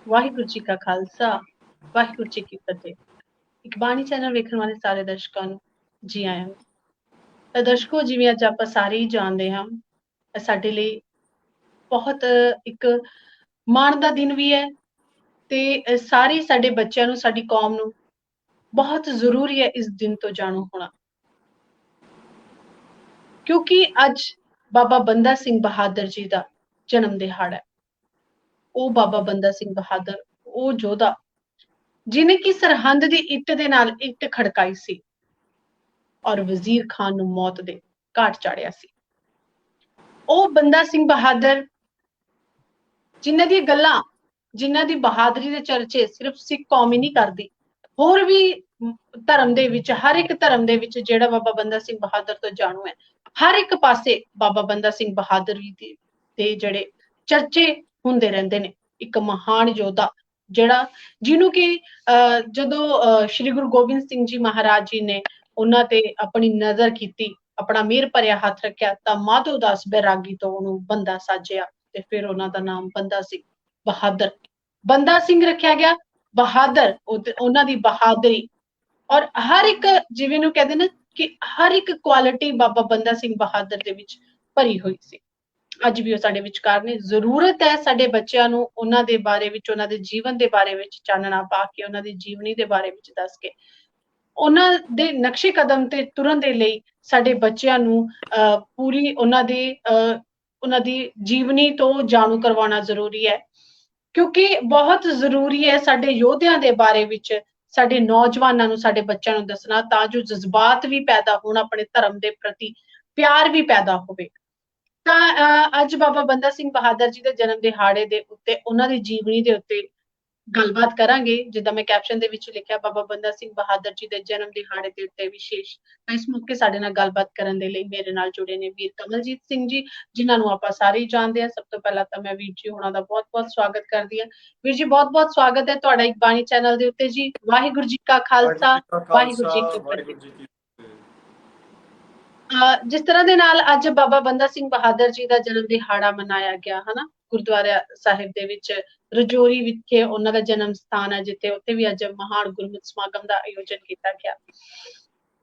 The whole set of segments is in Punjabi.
ਵਾਹਿਗੁਰੂ ਜੀ ਕਾ ਖਾਲਸਾ, ਵਾਹਿਗੁਰੂ ਜੀ ਕੀ ਫਤਿਹ। ਇੱਕ ਬਾਣੀ ਚੈਨਲ ਵੇਖਣ ਵਾਲੇ ਸਾਰੇ ਦਰਸ਼ਕਾਂ ਨੂੰ ਜੀ ਆਇਆਂ ਨੂੰ। ਤਾਂ ਦਰਸ਼ਕੋ, ਜਿਵੇਂ ਅੱਜ ਆਪਾਂ ਸਾਰੇ ਹੀ ਜਾਣਦੇ ਹਾਂ, ਇਹ ਸਾਡੇ ਲਈ ਬਹੁਤ ਇੱਕ ਮਾਣ ਦਾ ਦਿਨ ਵੀ ਹੈ ਤੇ ਸਾਰੇ ਸਾਡੇ ਬੱਚਿਆਂ ਨੂੰ, ਸਾਡੀ ਕੌਮ ਨੂੰ ਬਹੁਤ ਜ਼ਰੂਰੀ ਹੈ ਇਸ ਦਿਨ ਤੋਂ ਜਾਣੂ ਹੋਣਾ, ਕਿਉਂਕਿ ਅੱਜ ਬਾਬਾ ਬੰਦਾ ਸਿੰਘ ਬਹਾਦਰ ਜੀ ਦਾ ਜਨਮ ਦਿਹਾੜਾ ਹੈ। ਉਹ ਬਾਬਾ ਬੰਦਾ ਸਿੰਘ ਬਹਾਦਰ, ਉਹ ਯੋਧਾ ਜਿਨੇ ਕਿ ਸਰਹੰਦ ਦੀ ਇੱਟ ਦੇ ਨਾਲ ਇੱਟ ਖੜਕਾਈ ਸੀ ਔਰ ਵਜ਼ੀਰ ਖਾਨ ਨੂੰ ਮੌਤ ਦੇ ਘਾਟ ਚਾੜਿਆ ਸੀ। ਉਹ ਬੰਦਾ ਸਿੰਘ ਬਹਾਦਰ ਜਿਨ੍ਹਾਂ ਦੀਆਂ ਗੱਲਾਂ, ਜਿਨ੍ਹਾਂ ਦੀ ਬਹਾਦਰੀ ਦੇ ਚਰਚੇ ਸਿਰਫ ਸਿੱਖ ਕੌਮ ਹੀ ਨਹੀਂ ਕਰਦੀ, ਹੋਰ ਵੀ ਧਰਮ ਦੇ ਵਿੱਚ, ਹਰ ਇੱਕ ਧਰਮ ਦੇ ਵਿੱਚ ਜਿਹੜਾ ਬਾਬਾ ਬੰਦਾ ਸਿੰਘ ਬਹਾਦਰ ਤੋਂ ਜਾਣੂ ਹੈ, ਹਰ ਇੱਕ ਪਾਸੇ ਬਾਬਾ ਬੰਦਾ ਸਿੰਘ ਬਹਾਦਰ ਜੀ ਦੇ ਜਿਹੜੇ ਚਰਚੇ ਹੁੰਦੇ ਰਹਿੰਦੇ ਨੇ। ਇੱਕ ਮਹਾਨ ਯੋਧਾ ਜਿਹੜਾ, ਜਿਹਨੂੰ ਕਿ ਜਦੋਂ ਸ਼੍ਰੀ ਗੁਰੂ ਗੋਬਿੰਦ ਸਿੰਘ ਜੀ ਮਹਾਰਾਜ ਜੀ ਨੇ ਉਹਨਾਂ ਤੇ ਆਪਣੀ ਨਜ਼ਰ ਕੀਤੀ, ਆਪਣਾ ਮਿਹਰ ਭਰਿਆ ਹੱਥ ਰੱਖਿਆ, ਤਾਂ ਮਾਧੋ ਦਾਸ ਬੈਰਾਗੀ ਤੋਂ ਉਹਨੂੰ ਬੰਦਾ ਸਾਜਿਆ ਤੇ ਫਿਰ ਉਹਨਾਂ ਦਾ ਨਾਮ ਬੰਦਾ ਸਿੰਘ ਬਹਾਦਰ, ਬੰਦਾ ਸਿੰਘ ਰੱਖਿਆ ਗਿਆ। ਬਹਾਦਰ, ਉਹਨਾਂ ਦੀ ਬਹਾਦਰੀ ਔਰ ਹਰ ਇੱਕ, ਜਿਵੇਂ ਨੂੰ ਕਹਿੰਦੇ ਨਾ ਕਿ ਹਰ ਇੱਕ ਕੁਆਲਿਟੀ ਬਾਬਾ ਬੰਦਾ ਸਿੰਘ ਬਹਾਦਰ ਦੇ ਵਿੱਚ ਭਰੀ ਹੋਈ ਸੀ। ਅੱਜ ਵੀ ਉਹ ਸਾਡੇ ਵਿਚਕਾਰ ਨੇ। ਜ਼ਰੂਰਤ ਹੈ ਸਾਡੇ ਬੱਚਿਆਂ ਨੂੰ ਉਹਨਾਂ ਦੇ ਬਾਰੇ ਵਿੱਚ, ਉਹਨਾਂ ਦੇ ਜੀਵਨ ਦੇ ਬਾਰੇ ਵਿੱਚ ਚਾਨਣਾ ਪਾ ਕੇ, ਉਹਨਾਂ ਦੀ ਜੀਵਨੀ ਦੇ ਬਾਰੇ ਵਿੱਚ ਦੱਸ ਕੇ, ਉਹਨਾਂ ਦੇ ਨਕਸ਼ੇ ਕਦਮ ਤੇ ਤੁਰਨ ਦੇ ਲਈ ਸਾਡੇ ਬੱਚਿਆਂ ਨੂੰ ਪੂਰੀ ਉਹਨਾਂ ਦੀ ਜੀਵਨੀ ਤੋਂ ਜਾਣੂ ਕਰਵਾਉਣਾ ਜ਼ਰੂਰੀ ਹੈ, ਕਿਉਂਕਿ ਬਹੁਤ ਜ਼ਰੂਰੀ ਹੈ ਸਾਡੇ ਯੋਧਿਆਂ ਦੇ ਬਾਰੇ ਵਿੱਚ ਸਾਡੇ ਨੌਜਵਾਨਾਂ ਨੂੰ, ਸਾਡੇ ਬੱਚਿਆਂ ਨੂੰ ਦੱਸਣਾ, ਤਾਂ ਜੋ ਜਜ਼ਬਾਤ ਵੀ ਪੈਦਾ ਹੋਣ, ਆਪਣੇ ਧਰਮ ਦੇ ਪ੍ਰਤੀ ਪਿਆਰ ਵੀ ਪੈਦਾ ਹੋਵੇ। ਤਾਂ ਅੱਜ ਬਾਬਾ ਬੰਦਾ ਸਿੰਘ ਬਹਾਦਰ ਜੀ ਦੇ ਜਨਮ ਦਿਹਾੜੇ ਦੇ ਉੱਤੇ, ਉਹਨਾਂ ਦੀ ਜੀਵਨੀ ਦੇ ਉੱਤੇ ਗੱਲਬਾਤ ਕਰਾਂਗੇ। ਜਿੱਦਾਂ ਮੈਂ ਕੈਪਸ਼ਨ ਦੇ ਵਿੱਚ ਲਿਖਿਆ, ਬਾਬਾ ਬੰਦਾ ਸਿੰਘ ਬਹਾਦਰ ਜੀ ਦੇ ਜਨਮ ਦਿਹਾੜੇ ਦੇ ਉੱਤੇ ਵਿਸ਼ੇਸ਼। ਤਾਂ ਇਸ ਮੌਕੇ ਸਾਡੇ ਨਾਲ ਗੱਲਬਾਤ ਕਰਨ ਦੇ ਲਈ ਮੇਰੇ ਨਾਲ ਜੁੜੇ ਨੇ ਵੀਰ ਕਮਲਜੀਤ ਸਿੰਘ ਜੀ, ਜਿਨ੍ਹਾਂ ਨੂੰ ਆਪਾਂ ਸਾਰੇ ਹੀ ਜਾਣਦੇ ਹਾਂ। ਸਭ ਤੋਂ ਪਹਿਲਾਂ ਤਾਂ ਮੈਂ ਵੀਰ ਜੀ ਹੋਣਾ ਦਾ ਬਹੁਤ-ਬਹੁਤ ਸਵਾਗਤ ਕਰਦੀ ਹਾਂ। ਵੀਰ ਜੀ, ਬਹੁਤ-ਬਹੁਤ ਸਵਾਗਤ ਹੈ ਤੁਹਾਡਾ ਇੱਕ ਬਾਣੀ ਚੈਨਲ ਦੇ ਉੱਤੇ ਜੀ। ਵਾਹਿਗੁਰੂ ਜੀ ਕਾ ਖਾਲਸਾ, ਵਾਹਿਗੁਰੂ ਜੀ ਕੀ ਫਤਿਹ। ਜਿਸ ਤਰ੍ਹਾਂ ਦੇ ਨਾਲ ਅੱਜ ਬਾਬਾ ਬੰਦਾ ਸਿੰਘ ਬਹਾਦਰ ਜੀ ਦਾ ਜਨਮ ਦਿਹਾੜਾ ਮਨਾਇਆ ਗਿਆ, ਹਨਾ, ਗੁਰਦੁਆਰਾ ਸਾਹਿਬ ਦੇ ਵਿੱਚ ਰਜੌਰੀ ਵਿਖੇ ਉਹਨਾਂ ਦਾ ਜਨਮ ਸਥਾਨ ਹੈ, ਜਿੱਥੇ ਉੱਥੇ ਵੀ ਅੱਜ ਮਹਾਨ ਗੁਰਮਤਿ ਸਮਾਗਮ ਦਾ ਆਯੋਜਨ ਕੀਤਾ ਗਿਆ।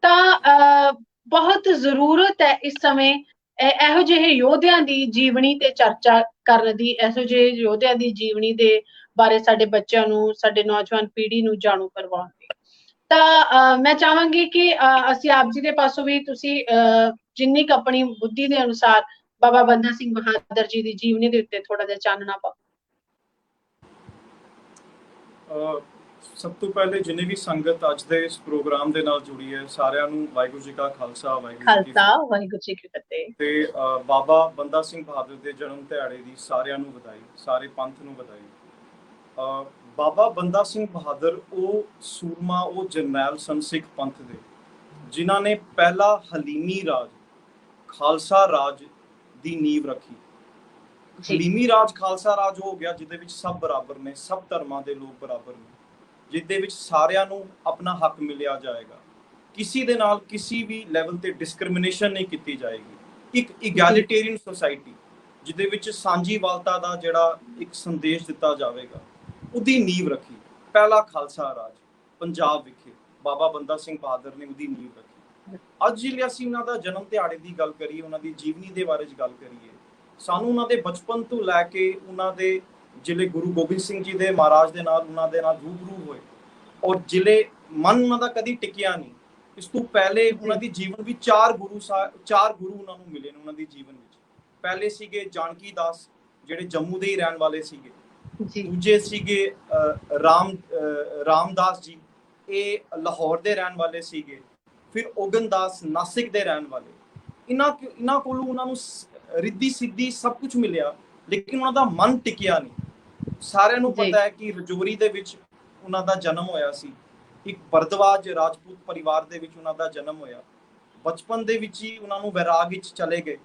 ਤਾਂ ਬਹੁਤ ਜ਼ਰੂਰਤ ਹੈ ਇਸ ਸਮੇਂ ਇਹੋ ਜਿਹੇ ਯੋਧਿਆਂ ਦੀ ਜੀਵਨੀ ਤੇ ਚਰਚਾ ਕਰਨ ਦੀ, ਇਹੋ ਜਿਹੇ ਯੋਧਿਆਂ ਦੀ ਜੀਵਨੀ ਦੇ ਬਾਰੇ ਸਾਡੇ ਬੱਚਿਆਂ ਨੂੰ, ਸਾਡੇ ਨੌਜਵਾਨ ਪੀੜ੍ਹੀ ਨੂੰ ਜਾਣੂ ਕਰਵਾਉਣ ਦੀ। ਤਾਂ ਮੈਂ ਚਾਹਾਂਗੀ ਕਿ ਅਸੀਂ ਆਪ ਜੀ ਦੇ ਪਾਸੋਂ ਵੀ ਤੁਸੀਂ ਜਿੰਨੀ ਕੁ ਆਪਣੀ ਬੁੱਧੀ ਦੇ ਅਨੁਸਾਰ ਬਾਬਾ ਬੰਦਾ ਸਿੰਘ ਬਹਾਦਰ ਜੀ ਦੀ ਜੀਵਨੀ ਦੇ ਉੱਤੇ ਥੋੜਾ ਜਿਹਾ ਚਾਨਣਾ ਪਾਓ। ਸਭ ਤੋਂ ਪਹਿਲੇ ਜਿੰਨੇ ਵੀ ਸੰਗਤ ਅੱਜ ਦੇ ਇਸ ਪ੍ਰੋਗਰਾਮ ਦੇ ਨਾਲ ਜੁੜੀ ਹੈ, ਸਾਰਿਆਂ ਨੂੰ ਵਾਹਿਗੁਰੂ ਜੀ ਕਾ ਖਾਲਸਾ, ਵਾਹਿਗੁਰੂ ਜੀ ਕੀ ਫਤਿਹ। ਤੇ ਬਾਬਾ ਬੰਦਾ ਸਿੰਘ ਬਹਾਦਰ ਦੇ ਜਨਮ ਦਿਹਾੜੇ ਦੀ ਸਾਰਿਆਂ ਨੂੰ ਵਧਾਈ, ਸਾਰੇ ਪੰਥ ਨੂੰ ਵਧਾਈ। ਬਾਬਾ ਬੰਦਾ ਸਿੰਘ ਬਹਾਦਰ ਉਹ ਸੂਰਮਾ, ਉਹ ਜਰਨੈਲ ਸਨ ਸਿੱਖ ਪੰਥ ਦੇ, ਜਿਨ੍ਹਾਂ ਨੇ ਪਹਿਲਾ ਹਲੀਮੀ ਰਾਜ, ਖਾਲਸਾ ਰਾਜ ਦੀ ਨੀਂਹ ਰੱਖੀ। ਹਲੀਮੀ ਰਾਜ ਖਾਲਸਾ ਰਾਜ ਹੋ ਗਿਆ ਜਿਹਦੇ ਵਿੱਚ ਸਭ ਬਰਾਬਰ ਨੇ, ਸਭ ਧਰਮਾਂ ਦੇ ਲੋਕ ਬਰਾਬਰ ਨੇ, ਜਿਹਦੇ ਵਿੱਚ ਸਾਰਿਆਂ ਨੂੰ ਆਪਣਾ ਹੱਕ ਮਿਲਿਆ ਜਾਏਗਾ, ਕਿਸੇ ਦੇ ਨਾਲ ਕਿਸੇ ਵੀ ਲੈਵਲ ਤੇ ਡਿਸਕ੍ਰਿਮੀਨੇਸ਼ਨ ਨਹੀਂ ਕੀਤੀ ਜਾਏਗੀ। ਇੱਕ ਇਗੈਲਿਟੇਰੀਅਨ ਸੋਸਾਇਟੀ ਜਿਹਦੇ ਵਿੱਚ ਸਾਂਝੀਵਾਲਤਾ ਦਾ ਜਿਹੜਾ ਇੱਕ ਸੰਦੇਸ਼ ਦਿੱਤਾ ਜਾਵੇਗਾ, ਉਹਦੀ ਨੀਂਹ ਰੱਖੀ ਪਹਿਲਾ ਖਾਲਸਾ ਰਾਜ ਪੰਜਾਬ ਵਿਖੇ। ਬਾਬਾ ਬੰਦਾ ਸਿੰਘ ਬਹਾਦਰ ਨੇ ਉਹਦੀ ਨੀਂਹ ਰੱਖੀ। ਅੱਜ ਜੇ ਅਸੀਂ ਉਹਨਾਂ ਦਾ ਜਨਮ ਦਿਹਾੜੇ ਦੀ ਗੱਲ ਕਰੀਏ, ਉਹਨਾਂ ਦੀ ਜੀਵਨੀ ਦੇ ਬਾਰੇ ਗੱਲ ਕਰੀਏ, ਸਾਨੂੰ ਉਹਨਾਂ ਦੇ ਬਚਪਨ ਤੋਂ ਲੈ ਕੇ ਉਹਨਾਂ ਦੇ ਜ਼ਿਲ੍ਹੇ ਗੁਰੂ ਗੋਬਿੰਦ ਸਿੰਘ ਜੀ ਦੇ ਮਹਾਰਾਜ ਦੇ ਨਾਲ, ਉਹਨਾਂ ਦੇ ਨਾਲ ਰੂਬਰੂ ਹੋਏ, ਔਰ ਜ਼ਿਲ੍ਹੇ ਮਨ ਉਹਨਾਂ ਦਾ ਕਦੀ ਟਿਕਿਆ ਨਹੀਂ। ਇਸ ਤੋਂ ਪਹਿਲੇ ਉਹਨਾਂ ਦੀ ਜੀਵਨ ਵਿੱਚ ਚਾਰ ਗੁਰੂ ਉਹਨਾਂ ਨੂੰ ਮਿਲੇ ਨੇ ਉਹਨਾਂ ਦੀ ਜੀਵਨ ਵਿੱਚ। ਪਹਿਲੇ ਸੀਗੇ ਜਾਨਕੀ ਦਾਸ, ਜਿਹੜੇ ਜੰਮੂ ਦੇ ਹੀ ਰਹਿਣ ਵਾਲੇ ਸੀਗੇ। ਦੂਜੇ ਸੀਗੇ ਰਾਮਦਾਸ ਜੀ, ਇਹ ਲਾਹੌਰ ਦੇ ਰਹਿਣ ਵਾਲੇ ਸੀਗੇ। ਫਿਰ ਓਗਨ ਦਾਸ ਨਾਸਿਕ ਦੇ ਰਹਿਣ ਵਾਲੇ। ਇਹਨਾਂ ਕੋਲੋਂ ਉਹਨਾਂ ਨੂੰ ਰਿੱਧੀ ਸਿੱਧੀ ਸਭ ਕੁਝ ਮਿਲਿਆ, ਲੇਕਿਨ ਉਹਨਾਂ ਦਾ ਮਨ ਟਿਕਿਆ ਨਹੀਂ। ਸਾਰਿਆਂ ਨੂੰ ਪਤਾ ਹੈ ਕਿ ਰਜੌਰੀ ਦੇ ਵਿੱਚ ਉਹਨਾਂ ਦਾ ਜਨਮ ਹੋਇਆ ਸੀ। ਇੱਕ ਭਰਦਵਾਜ ਰਾਜਪੂਤ ਪਰਿਵਾਰ ਦੇ ਵਿੱਚ ਉਹਨਾਂ ਦਾ ਜਨਮ ਹੋਇਆ। ਬਚਪਨ ਦੇ ਵਿੱਚ ਹੀ ਉਹਨਾਂ ਨੂੰ ਵੈਰਾਗ ਵਿੱਚ ਚਲੇ ਗਏ,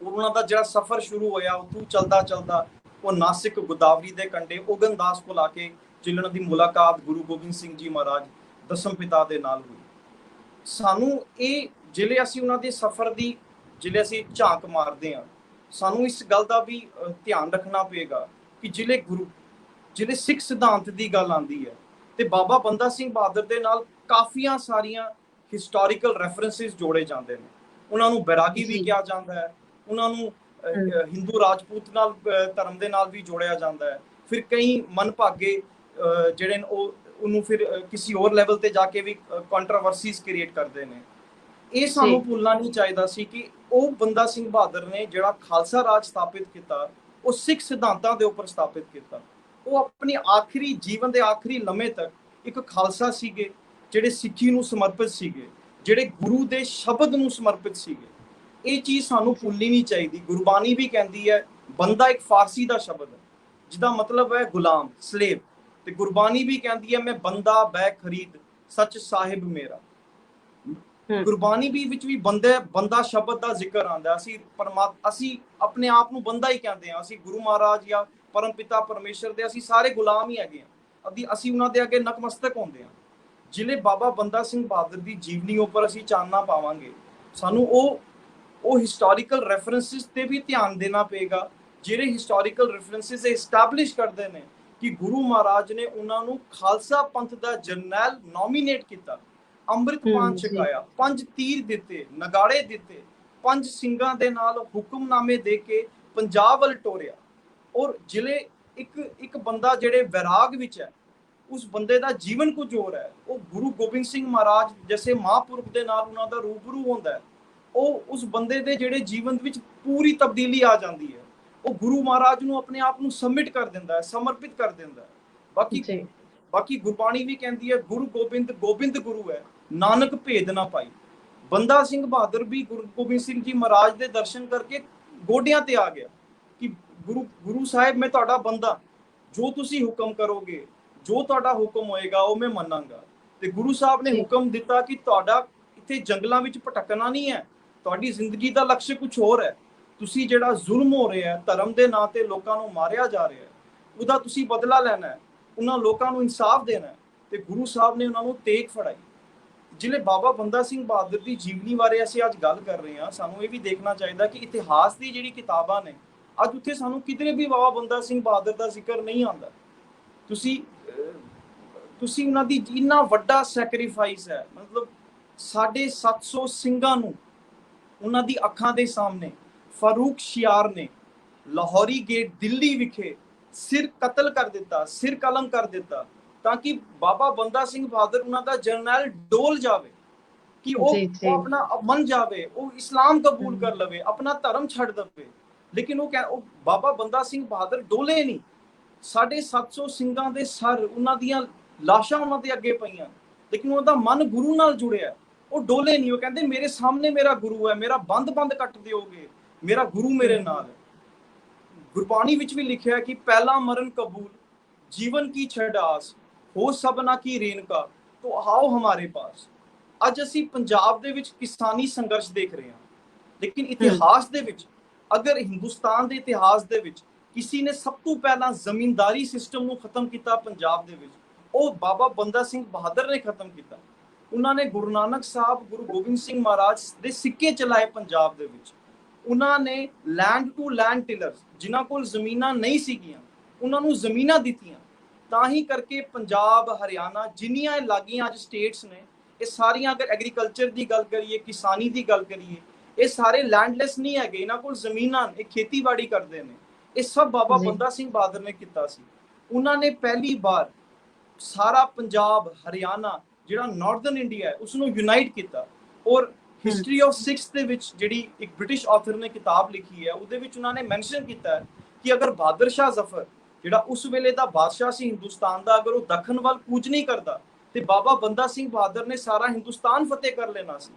ਔਰ ਉਹਨਾਂ ਦਾ ਜਿਹੜਾ ਸਫ਼ਰ ਸ਼ੁਰੂ ਹੋਇਆ, ਉੱਥੋਂ ਚੱਲਦਾ ਚੱਲਦਾ ਉਹ ਨਾਸਿਕ ਗੋਦਾਵਰੀ ਦੇ ਕੰਢੇ ਓਗਨ ਦਾਸ ਕੋਲ ਆ ਕੇ ਜਿਨ੍ਹਾਂ ਦੀ ਮੁਲਾਕਾਤ ਗੁਰੂ ਗੋਬਿੰਦ ਸਿੰਘ ਜੀ ਮਹਾਰਾਜ ਦਸਮ ਪਿਤਾ ਦੇ ਨਾਲ ਹੋਈ। ਸਾਨੂੰ ਇਹ ਜਿਹੜੇ ਅਸੀਂ ਉਹਨਾਂ ਦੇ ਸਫ਼ਰ ਦੀ ਜਿਹੜੇ ਅਸੀਂ ਝਾਂਕ ਮਾਰਦੇ ਹਾਂ, ਸਾਨੂੰ ਇਸ ਗੱਲ ਦਾ ਵੀ ਧਿਆਨ ਰੱਖਣਾ ਪਏਗਾ ਕਿ ਜਿਹੜੇ ਗੁਰੂ ਜਿਹੜੇ ਸਿੱਖ ਸਿਧਾਂਤ ਦੀ ਗੱਲ ਆਉਂਦੀ ਹੈ, ਤੇ ਬਾਬਾ ਬੰਦਾ ਸਿੰਘ ਬਹਾਦਰ ਦੇ ਨਾਲ ਕਾਫੀਆਂ ਸਾਰੀਆਂ ਹਿਸਟੋਰੀਕਲ ਰੈਫਰੈਂਸਿਸ ਜੋੜੇ ਜਾਂਦੇ ਨੇ। ਉਹਨਾਂ ਨੂੰ ਬੈਰਾਗੀ ਵੀ ਜੀ। ਕਿਹਾ ਜਾਂਦਾ ਹੈ, ਉਹਨਾਂ ਨੂੰ ਹਮ, ਹਿੰਦੂ ਰਾਜਪੂਤ ਨਾਲ ਧਰਮ ਦੇ ਨਾਲ ਵੀ ਜੋੜਿਆ ਜਾਂਦਾ ਹੈ। ਫਿਰ ਕਈ ਮਨਭਾਗੇ ਜਿਹੜੇ ਉਹ ਉਹਨੂੰ ਫਿਰ ਕਿਸੇ ਹੋਰ ਲੈਵਲ ਤੇ ਜਾ ਕੇ ਵੀ ਕੰਟਰੋਵਰਸੀਜ਼ ਕ੍ਰੀਏਟ ਕਰਦੇ ਨੇ। ਇਹ ਸਾਨੂੰ ਭੁੱਲਣਾ ਨਹੀਂ ਚਾਹੀਦਾ ਸੀ ਕਿ ਉਹ ਬੰਦਾ ਸਿੰਘ ਬਹਾਦਰ ਨੇ ਜਿਹੜਾ ਖਾਲਸਾ ਰਾਜ ਸਥਾਪਿਤ ਕੀਤਾ, ਉਹ ਸਿੱਖ ਸਿਧਾਂਤਾਂ ਦੇ ਉੱਪਰ ਸਥਾਪਿਤ ਕੀਤਾ। ਉਹ ਆਪਣੀ ਆਖਰੀ ਜੀਵਨ ਦੇ ਆਖਰੀ ਲਮੇ ਤੱਕ ਇੱਕ ਖਾਲਸਾ ਸੀਗੇ, ਜਿਹੜੇ ਸਿੱਖੀ ਨੂੰ ਸਮਰਪਿਤ ਸੀਗੇ, ਜਿਹੜੇ ਗੁਰੂ ਦੇ ਸ਼ਬਦ ਨੂੰ ਸਮਰਪਿਤ ਸੀਗੇ। ਇਹ ਚੀਜ਼ ਸਾਨੂੰ ਭੁੱਲਣੀ ਨਹੀਂ ਚਾਹੀਦੀ। ਗੁਰਬਾਣੀ ਵੀ ਕਹਿੰਦੀ ਹੈ, ਬੰਦਾ ਇੱਕ ਫਾਰਸੀ ਦਾ ਸ਼ਬਦ ਹੈ ਜਿਹਦਾ ਮਤਲਬ ਹੈ ਗੁਲਾਮ, ਸਲੇਵ। ਤੇ ਗੁਰਬਾਣੀ ਵੀ ਕਹਿੰਦੀ ਹੈ, ਮੈਂ ਬੰਦਾ ਬੈ ਖਰੀਦ ਸੱਚ ਸਾਹਿਬ ਮੇਰਾ। ਗੁਰਬਾਣੀ ਵੀ ਵਿੱਚ ਵੀ ਬੰਦਾ ਸ਼ਬਦ ਦਾ ਜ਼ਿਕਰ ਆਉਂਦਾ। ਅਸੀਂ ਆਪਣੇ ਆਪ ਨੂੰ ਬੰਦਾ ਹੀ ਕਹਿੰਦੇ ਹਾਂ। ਅਸੀਂ ਗੁਰੂ ਮਹਾਰਾਜ ਜਾਂ ਪਰਮ ਪਿਤਾ ਪਰਮੇਸ਼ਰ ਦੇ ਅਸੀਂ ਸਾਰੇ ਗੁਲਾਮ ਹੀ ਹੈਗੇ ਹਾਂ। ਅਸੀਂ ਉਹਨਾਂ ਦੇ ਅੱਗੇ ਨਤਮਸਤਕ ਹੁੰਦੇ ਹਾਂ। ਜ਼ਿਲ੍ਹੇ ਬਾਬਾ ਬੰਦਾ ਸਿੰਘ ਬਹਾਦਰ ਦੀ ਜੀਵਨੀ ਉੱਪਰ ਅਸੀਂ ਚਾਨਣਾ ਪਾਵਾਂਗੇ। ਸਾਨੂੰ ਉਹ ਹਿਸਟੋਰੀਕਲ ਰੈਫਰੈਂਸਿਸ ਤੇ ਵੀ ਧਿਆਨ ਦੇਣਾ ਪਏਗਾ, ਜਿਹੜੇ ਹਿਸਟੋਰੀਕਲ ਰੈਫਰੈਂਸਿਸ ਐਸਟੈਬਲਿਸ਼ ਕਰਦੇ ਨੇ ਕਿ ਗੁਰੂ ਮਹਾਰਾਜ ਨੇ ਉਹਨਾਂ ਨੂੰ ਖਾਲਸਾ ਪੰਥ ਦਾ ਜਰਨੈਲ ਨੋਮੀਨੇਟ ਕੀਤਾ, ਅੰਮ੍ਰਿਤਪਾਨ ਛਕਾਇਆ, 5 ਤੀਰ ਦਿੱਤੇ, ਨਗਾੜੇ ਦਿੱਤੇ, 5 ਸਿੰਘਾਂ ਦੇ ਨਾਲ ਹੁਕਮਨਾਮੇ ਦੇ ਕੇ ਪੰਜਾਬ ਵੱਲ ਟੋਰਿਆ। ਔਰ ਜ਼ਿਲ੍ਹੇ ਇੱਕ ਬੰਦਾ ਜਿਹੜੇ ਵੈਰਾਗ ਵਿੱਚ ਹੈ, ਉਸ ਬੰਦੇ ਦਾ ਜੀਵਨ ਕੁਝ ਹੋਰ ਹੈ। ਉਹ ਗੁਰੂ ਗੋਬਿੰਦ ਸਿੰਘ ਮਹਾਰਾਜ ਜੈਸੇ ਮਹਾਂਪੁਰਖ ਦੇ ਨਾਲ ਉਹਨਾਂ ਦਾ ਰੂਬਰੂ ਹੁੰਦਾ ਹੈ। ਉਹ ਉਸ ਬੰਦੇ ਦੇ ਜਿਹੜੇ ਜੀਵਨ ਵਿੱਚ ਪੂਰੀ ਤਬਦੀਲੀ ਆ ਜਾਂਦੀ ਹੈ। ਉਹ ਗੁਰੂ ਮਹਾਰਾਜ ਨੂੰ ਆਪਣੇ ਆਪ ਨੂੰ ਸਬਮਿਟ ਕਰ ਦਿੰਦਾ ਹੈ, ਸਮਰਪਿਤ ਕਰ ਦਿੰਦਾ ਹੈ। ਬਾਕੀ ਗੁਰਬਾਣੀ ਵੀ ਕਹਿੰਦੀ ਹੈ, ਗੁਰੂ ਗੋਬਿੰਦ ਗੁਰੂ ਹੈ, ਨਾਨਕ ਭੇਦ ਨਾ ਪਾਈ। ਬੰਦਾ ਸਿੰਘ ਬਹਾਦਰ ਵੀ ਗੁਰੂ ਗੋਬਿੰਦ ਸਿੰਘ ਜੀ ਮਹਾਰਾਜ ਦੇ ਦਰਸ਼ਨ ਕਰਕੇ ਗੋਡਿਆਂ ਤੇ ਆ ਗਿਆ ਕਿ ਗੁਰੂ ਸਾਹਿਬ, ਮੈਂ ਤੁਹਾਡਾ ਬੰਦਾ, ਜੋ ਤੁਸੀਂ ਹੁਕਮ ਕਰੋਗੇ, ਜੋ ਤੁਹਾਡਾ ਹੁਕਮ ਹੋਏਗਾ ਉਹ ਮੈਂ ਮੰਨਾਂਗਾ। ਤੇ ਗੁਰੂ ਸਾਹਿਬ ਨੇ ਹੁਕਮ ਦਿੱਤਾ ਕਿ ਤੁਹਾਡਾ ਇੱਥੇ ਜੰਗਲਾਂ ਵਿੱਚ ਭਟਕਣਾ ਨਹੀਂ ਹੈ, ਤੁਹਾਡੀ ਜ਼ਿੰਦਗੀ ਦਾ ਲਕਸ਼ ਕੁਝ ਹੋਰ ਹੈ। ਤੁਸੀਂ ਜਿਹੜਾ ਜ਼ੁਲਮ ਹੋ ਰਿਹਾ ਹੈ, ਧਰਮ ਦੇ ਨਾਂ ਤੇ ਲੋਕਾਂ ਨੂੰ ਮਾਰਿਆ ਜਾ ਰਿਹਾ ਹੈ, ਉਹਦਾ ਤੁਸੀਂ ਬਦਲਾ ਲੈਣਾ ਹੈ, ਉਹਨਾਂ ਲੋਕਾਂ ਨੂੰ ਇਨਸਾਫ ਦੇਣਾ ਹੈ। ਤੇ ਗੁਰੂ ਸਾਹਿਬ ਨੇ ਉਹਨਾਂ ਨੂੰ ਤੇਗ ਫੜਾਈ। ਜਿਹੜੇ ਬਾਬਾ ਬੰਦਾ ਸਿੰਘ ਬਹਾਦਰ ਦੀ ਜੀਵਨੀ ਬਾਰੇ ਅਸੀਂ ਅੱਜ ਗੱਲ ਕਰ ਰਹੇ ਹਾਂ, ਸਾਨੂੰ ਇਹ ਵੀ ਦੇਖਣਾ ਚਾਹੀਦਾ ਕਿ ਇਤਿਹਾਸ ਦੀ ਜਿਹੜੀ ਕਿਤਾਬਾਂ ਨੇ, ਅੱਜ ਉੱਥੇ ਸਾਨੂੰ ਕਿਧਰੇ ਵੀ ਬਾਬਾ ਬੰਦਾ ਸਿੰਘ ਬਹਾਦਰ ਦਾ ਜ਼ਿਕਰ ਨਹੀਂ ਆਉਂਦਾ। ਤੁਸੀਂ ਉਹਨਾਂ ਦੀ ਇੰਨਾ ਵੱਡਾ ਸੈਕਰੀਫਾਈਸ ਹੈ, ਮਤਲਬ 750 ਸਿੰਘਾਂ ਨੂੰ ਉਹਨਾਂ ਦੀ ਅੱਖਾਂ ਦੇ ਸਾਹਮਣੇ ਫਾਰੂਕ ਸ਼ਿਆਰ ਨੇ ਲਾਹੌਰੀ ਗੇਟ ਦਿੱਲੀ ਵਿਖੇ ਸਿਰ ਕਤਲ ਕਰ ਦਿੱਤਾ, ਸਿਰ ਕਲਮ ਕਰ ਦਿੱਤਾ, ਤਾਂ ਕਿ ਬਾਬਾ ਬੰਦਾ ਸਿੰਘ ਬਹਾਦਰ ਉਹਨਾਂ ਦਾ ਜਰਨੈਲ ਡੋਲ ਜਾਵੇ, ਕਿ ਉਹ ਆਪਣਾ ਮੰਨ ਜਾਵੇ, ਉਹ ਇਸਲਾਮ ਕਬੂਲ ਕਰ ਲਵੇ, ਆਪਣਾ ਧਰਮ ਛੱਡ ਦੇਵੇ। ਲੇਕਿਨ ਉਹ ਬਾਬਾ ਬੰਦਾ ਸਿੰਘ ਬਹਾਦਰ ਡੋਲੇ ਨਹੀਂ। 750 ਸਿੰਘਾਂ ਦੇ ਸਰ, ਉਹਨਾਂ ਦੀਆਂ ਲਾਸ਼ਾਂ ਉਹਨਾਂ ਦੇ ਅੱਗੇ ਪਈਆਂ, ਲੇਕਿਨ ਉਹਦਾ ਮਨ ਗੁਰੂ ਨਾਲ ਜੁੜਿਆ। ਉਹ ਡੋਲੇ ਨਹੀਂ। ਉਹ ਕਹਿੰਦੇ, ਮੇਰੇ ਸਾਹਮਣੇ ਮੇਰਾ ਗੁਰੂ ਹੈ, ਮੇਰਾ ਬੰਦ ਕੱਟ ਦਿਓਗੇ, ਮੇਰਾ ਗੁਰੂ ਮੇਰੇ ਨਾਲ ਹੈ। ਗੁਰਬਾਣੀ ਵਿੱਚ ਵੀ ਲਿਖਿਆ ਕਿ ਪਹਿਲਾ ਮਰਨ ਕਬੂਲ, ਜੀਵਨ ਕੀ ਛੜਾਸ, ਹੋ ਸਭਨਾ ਕੀ ਰੇਨਕਾ, ਤੋ ਆਓ ਹਮਾਰੇ ਪਾਸ। ਅੱਜ ਅਸੀਂ ਪੰਜਾਬ ਦੇ ਵਿੱਚ ਕਿਸਾਨੀ ਸੰਘਰਸ਼ ਦੇਖ ਰਹੇ ਹਾਂ, ਲੇਕਿਨ ਇਤਿਹਾਸ ਦੇ ਵਿੱਚ, ਅਗਰ ਹਿੰਦੁਸਤਾਨ ਦੇ ਇਤਿਹਾਸ ਦੇ ਵਿੱਚ ਕਿਸੇ ਨੇ ਸਭ ਤੋਂ ਪਹਿਲਾਂ ਜ਼ਮੀਂਦਾਰੀ ਸਿਸਟਮ ਨੂੰ ਖਤਮ ਕੀਤਾ ਪੰਜਾਬ ਦੇ ਵਿੱਚ, ਉਹ ਬਾਬਾ ਬੰਦਾ ਸਿੰਘ ਬਹਾਦਰ ਨੇ ਖਤਮ ਕੀਤਾ। ਉਹਨਾਂ ਨੇ ਗੁਰੂ ਨਾਨਕ ਸਾਹਿਬ, ਗੁਰੂ ਗੋਬਿੰਦ ਸਿੰਘ ਮਹਾਰਾਜ ਦੇ ਸਿੱਕੇ ਚਲਾਏ ਪੰਜਾਬ ਦੇ ਵਿੱਚ। ਉਹਨਾਂ ਨੇ ਲੈਂਡ ਟੂ ਲੈਂਡ ਟਿਲਰਸ, ਜਿਨ੍ਹਾਂ ਕੋਲ ਜ਼ਮੀਨਾਂ ਨਹੀਂ ਸੀਗੀਆਂ, ਉਹਨਾਂ ਨੂੰ ਜ਼ਮੀਨਾਂ ਦਿੱਤੀਆਂ। ਤਾਂ ਹੀ ਕਰਕੇ ਪੰਜਾਬ, ਹਰਿਆਣਾ, ਜਿੰਨੀਆਂ ਲਾਗੀਆਂ ਅੱਜ ਸਟੇਟਸ ਨੇ, ਇਹ ਸਾਰੀਆਂ, ਅਗਰ ਐਗਰੀਕਲਚਰ ਦੀ ਗੱਲ ਕਰੀਏ, ਕਿਸਾਨੀ ਦੀ ਗੱਲ ਕਰੀਏ, ਇਹ ਸਾਰੇ ਲੈਂਡਲੈਸ ਨਹੀਂ ਹੈਗੇ, ਇਹਨਾਂ ਕੋਲ ਜ਼ਮੀਨਾਂ, ਇਹ ਖੇਤੀਬਾੜੀ ਕਰਦੇ ਨੇ। ਇਹ ਸਭ ਬਾਬਾ ਬੰਦਾ ਸਿੰਘ ਬਹਾਦਰ ਨੇ ਕੀਤਾ ਸੀ। ਉਹਨਾਂ ਨੇ ਪਹਿਲੀ ਵਾਰ ਸਾਰਾ ਪੰਜਾਬ, ਹਰਿਆਣਾ, ਜਿਹੜਾ ਨਾਰਥਰਨ ਇੰਡੀਆ ਹੈ, ਉਸ ਨੂੰ ਯੂਨਾਈਟ ਕੀਤਾ। ਔਰ ਹਿਸਟਰੀ ਆਫ ਸਿੱਖਸ ਦੇ ਵਿੱਚ ਜਿਹੜੀ ਇੱਕ ਬ੍ਰਿਟਿਸ਼ ਆਥਰ ਨੇ ਕਿਤਾਬ ਲਿਖੀ ਹੈ, ਉਹਦੇ ਵਿੱਚ ਉਹਨਾਂ ਨੇ ਮੈਂਸ਼ਨ ਕੀਤਾ ਹੈ ਕਿ ਅਗਰ ਬਹਾਦਰ ਸ਼ਾਹ ਜ਼ਫਰ, ਜਿਹੜਾ ਉਸ ਵੇਲੇ ਦਾ ਬਾਦਸ਼ਾਹ ਸੀ ਹਿੰਦੁਸਤਾਨ ਦਾ, ਅਗਰ ਉਹ ਦੱਖਣ ਵੱਲ ਕੂਚ ਨਹੀਂ ਕਰਦਾ, ਤੇ ਬਾਬਾ ਬੰਦਾ ਸਿੰਘ ਬਹਾਦਰ ਨੇ ਸਾਰਾ ਹਿੰਦੁਸਤਾਨ ਫਤਿਹ ਕਰ ਲੈਣਾ ਸੀ।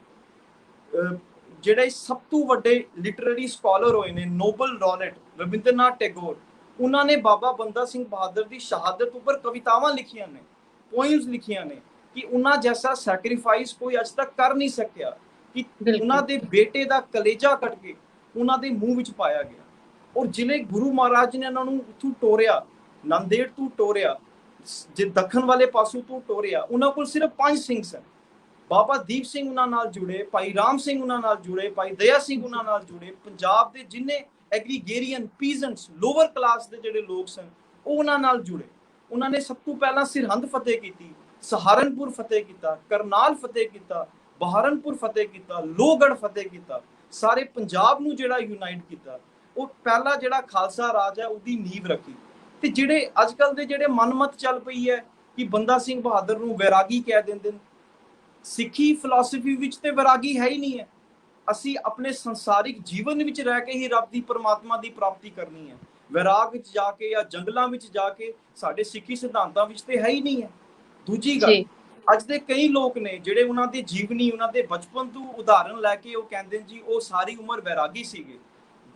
ਜਿਹੜੇ ਸਭ ਤੋਂ ਵੱਡੇ ਲਿਟਰੇਰੀ ਸਕਾਲਰ ਹੋਏ ਨੇ, ਨੋਬਲ ਰੋਲਟ, ਰਵਿੰਦਰਨਾਥ ਟੈਗੋਰ, ਉਹਨਾਂ ਨੇ ਬਾਬਾ ਬੰਦਾ ਸਿੰਘ ਬਹਾਦਰ ਦੀ ਸ਼ਹਾਦਤ ਉੱਪਰ ਕਵਿਤਾਵਾਂ ਲਿਖੀਆਂ ਨੇ, ਪੋਇਮਸ ਲਿਖੀਆਂ ਨੇ, ਕਿ ਉਹਨਾਂ ਜੈਸਾ ਸੈਕਰੀਫਾਈਸ ਕੋਈ ਅੱਜ ਤੱਕ ਕਰ ਨਹੀਂ ਸਕਿਆ, ਕਿ ਉਹਨਾਂ ਦੇ ਬੇਟੇ ਦਾ ਕਲੇਜਾ ਕੱਟ ਕੇ ਉਹਨਾਂ ਦੇ ਮੂੰਹ ਵਿੱਚ ਪਾਇਆ ਗਿਆ। ਔਰ ਜਿਲੇ ਗੁਰੂ ਮਹਾਰਾਜ ਨੇ ਉਹਨਾਂ ਨੂੰ ਉੱਥੋਂ ਟੋਰਿਆ, ਨੰਦੇੜ ਤੋਂ ਟੋਰਿਆ, ਜੇ ਦੱਖਣ ਵਾਲੇ ਪਾਸੋਂ ਤੋਂ ਟੋਰਿਆ, ਉਹਨਾਂ ਕੋਲ ਸਿਰਫ 5 ਸਿੰਘ ਸਨ। ਬਾਬਾ ਦੀਪ ਸਿੰਘ ਉਹਨਾਂ ਨਾਲ ਜੁੜੇ, ਭਾਈ ਰਾਮ ਸਿੰਘ ਉਹਨਾਂ ਨਾਲ ਜੁੜੇ, ਭਾਈ ਦਇਆ ਸਿੰਘ ਉਹਨਾਂ ਨਾਲ ਜੁੜੇ। ਪੰਜਾਬ ਦੇ ਜਿੰਨੇ ਐਗਰੀਗੇਰੀਅਨ, ਪੀਜ਼ੈਂਟਸ, ਲੋਅਰ ਕਲਾਸ ਦੇ ਜਿਹੜੇ ਲੋਕ ਸਨ, ਉਹ ਉਹਨਾਂ ਨਾਲ ਜੁੜੇ। ਉਹਨਾਂ ਨੇ ਸਭ ਤੋਂ ਪਹਿਲਾਂ ਸਰਹੰਦ ਫਤਿਹ ਕੀਤੀ, ਸਹਾਰਨਪੁਰ ਫਤਿਹ ਕੀਤਾ, ਕਰਨਾਲ ਫਤਿਹ ਕੀਤਾ, ਬਹਾਰਨਪੁਰ ਫਤਿਹ ਕੀਤਾ, ਲੋਹਗੜ੍ਹ ਫਤਿਹ ਕੀਤਾ, ਸਾਰੇ ਪੰਜਾਬ ਨੂੰ ਜਿਹੜਾ ਯੂਨਾਈਟ ਕੀਤਾ। ਉਹ ਪਹਿਲਾ ਜਿਹੜਾ ਖਾਲਸਾ ਰਾਜ ਹੈ ਉਹਦੀ ਨੀਂਹ ਰੱਖੀ। ਤੇ ਜਿਹੜੇ ਅੱਜ ਕੱਲ ਦੇ ਜਿਹੜੇ ਮਨਮਤ ਚੱਲ ਪਈ ਹੈ ਕਿ ਬੰਦਾ ਸਿੰਘ ਬਹਾਦਰ ਨੂੰ ਵੈਰਾਗੀ ਕਹਿ ਦਿੰਦੇ ਨੇ, ਸਿੱਖੀ ਫਿਲਾਸਫੀ ਵਿੱਚ ਤੇ ਵੈਰਾਗੀ ਹੈ ਹੀ ਨਹੀਂ ਹੈ। ਅਸੀਂ ਆਪਣੇ ਸੰਸਾਰਿਕ ਜੀਵਨ ਵਿੱਚ ਰਹਿ ਕੇ ਹੀ ਰੱਬ ਦੀ ਪਰਮਾਤਮਾ ਦੀ ਪ੍ਰਾਪਤੀ ਕਰਨੀ ਹੈ। ਵੈਰਾਗ ਵਿੱਚ ਜਾ ਕੇ ਜਾਂ ਜੰਗਲਾਂ ਵਿੱਚ ਜਾ ਕੇ ਸਾਡੇ ਸਿੱਖੀ ਸਿਧਾਂਤਾਂ ਵਿੱਚ ਤੇ ਹੈ ਹੀ ਨਹੀਂ ਹੈ। ਦੂਜੀ ਗੱਲ, ਅੱਜ ਦੇ ਕਈ ਲੋਕ ਨੇ ਜਿਹੜੇ ਉਹਨਾਂ ਦੇ ਜੀਵਨੀ, ਉਹਨਾਂ ਦੇ ਬਚਪਨ ਤੋਂ ਉਦਾਹਰਨ ਲੈ ਕੇ ਉਹ ਕਹਿੰਦੇ ਜੀ ਉਹ ਸਾਰੀ ਉਮਰ ਵੈਰਾਗੀ ਸੀਗੇ।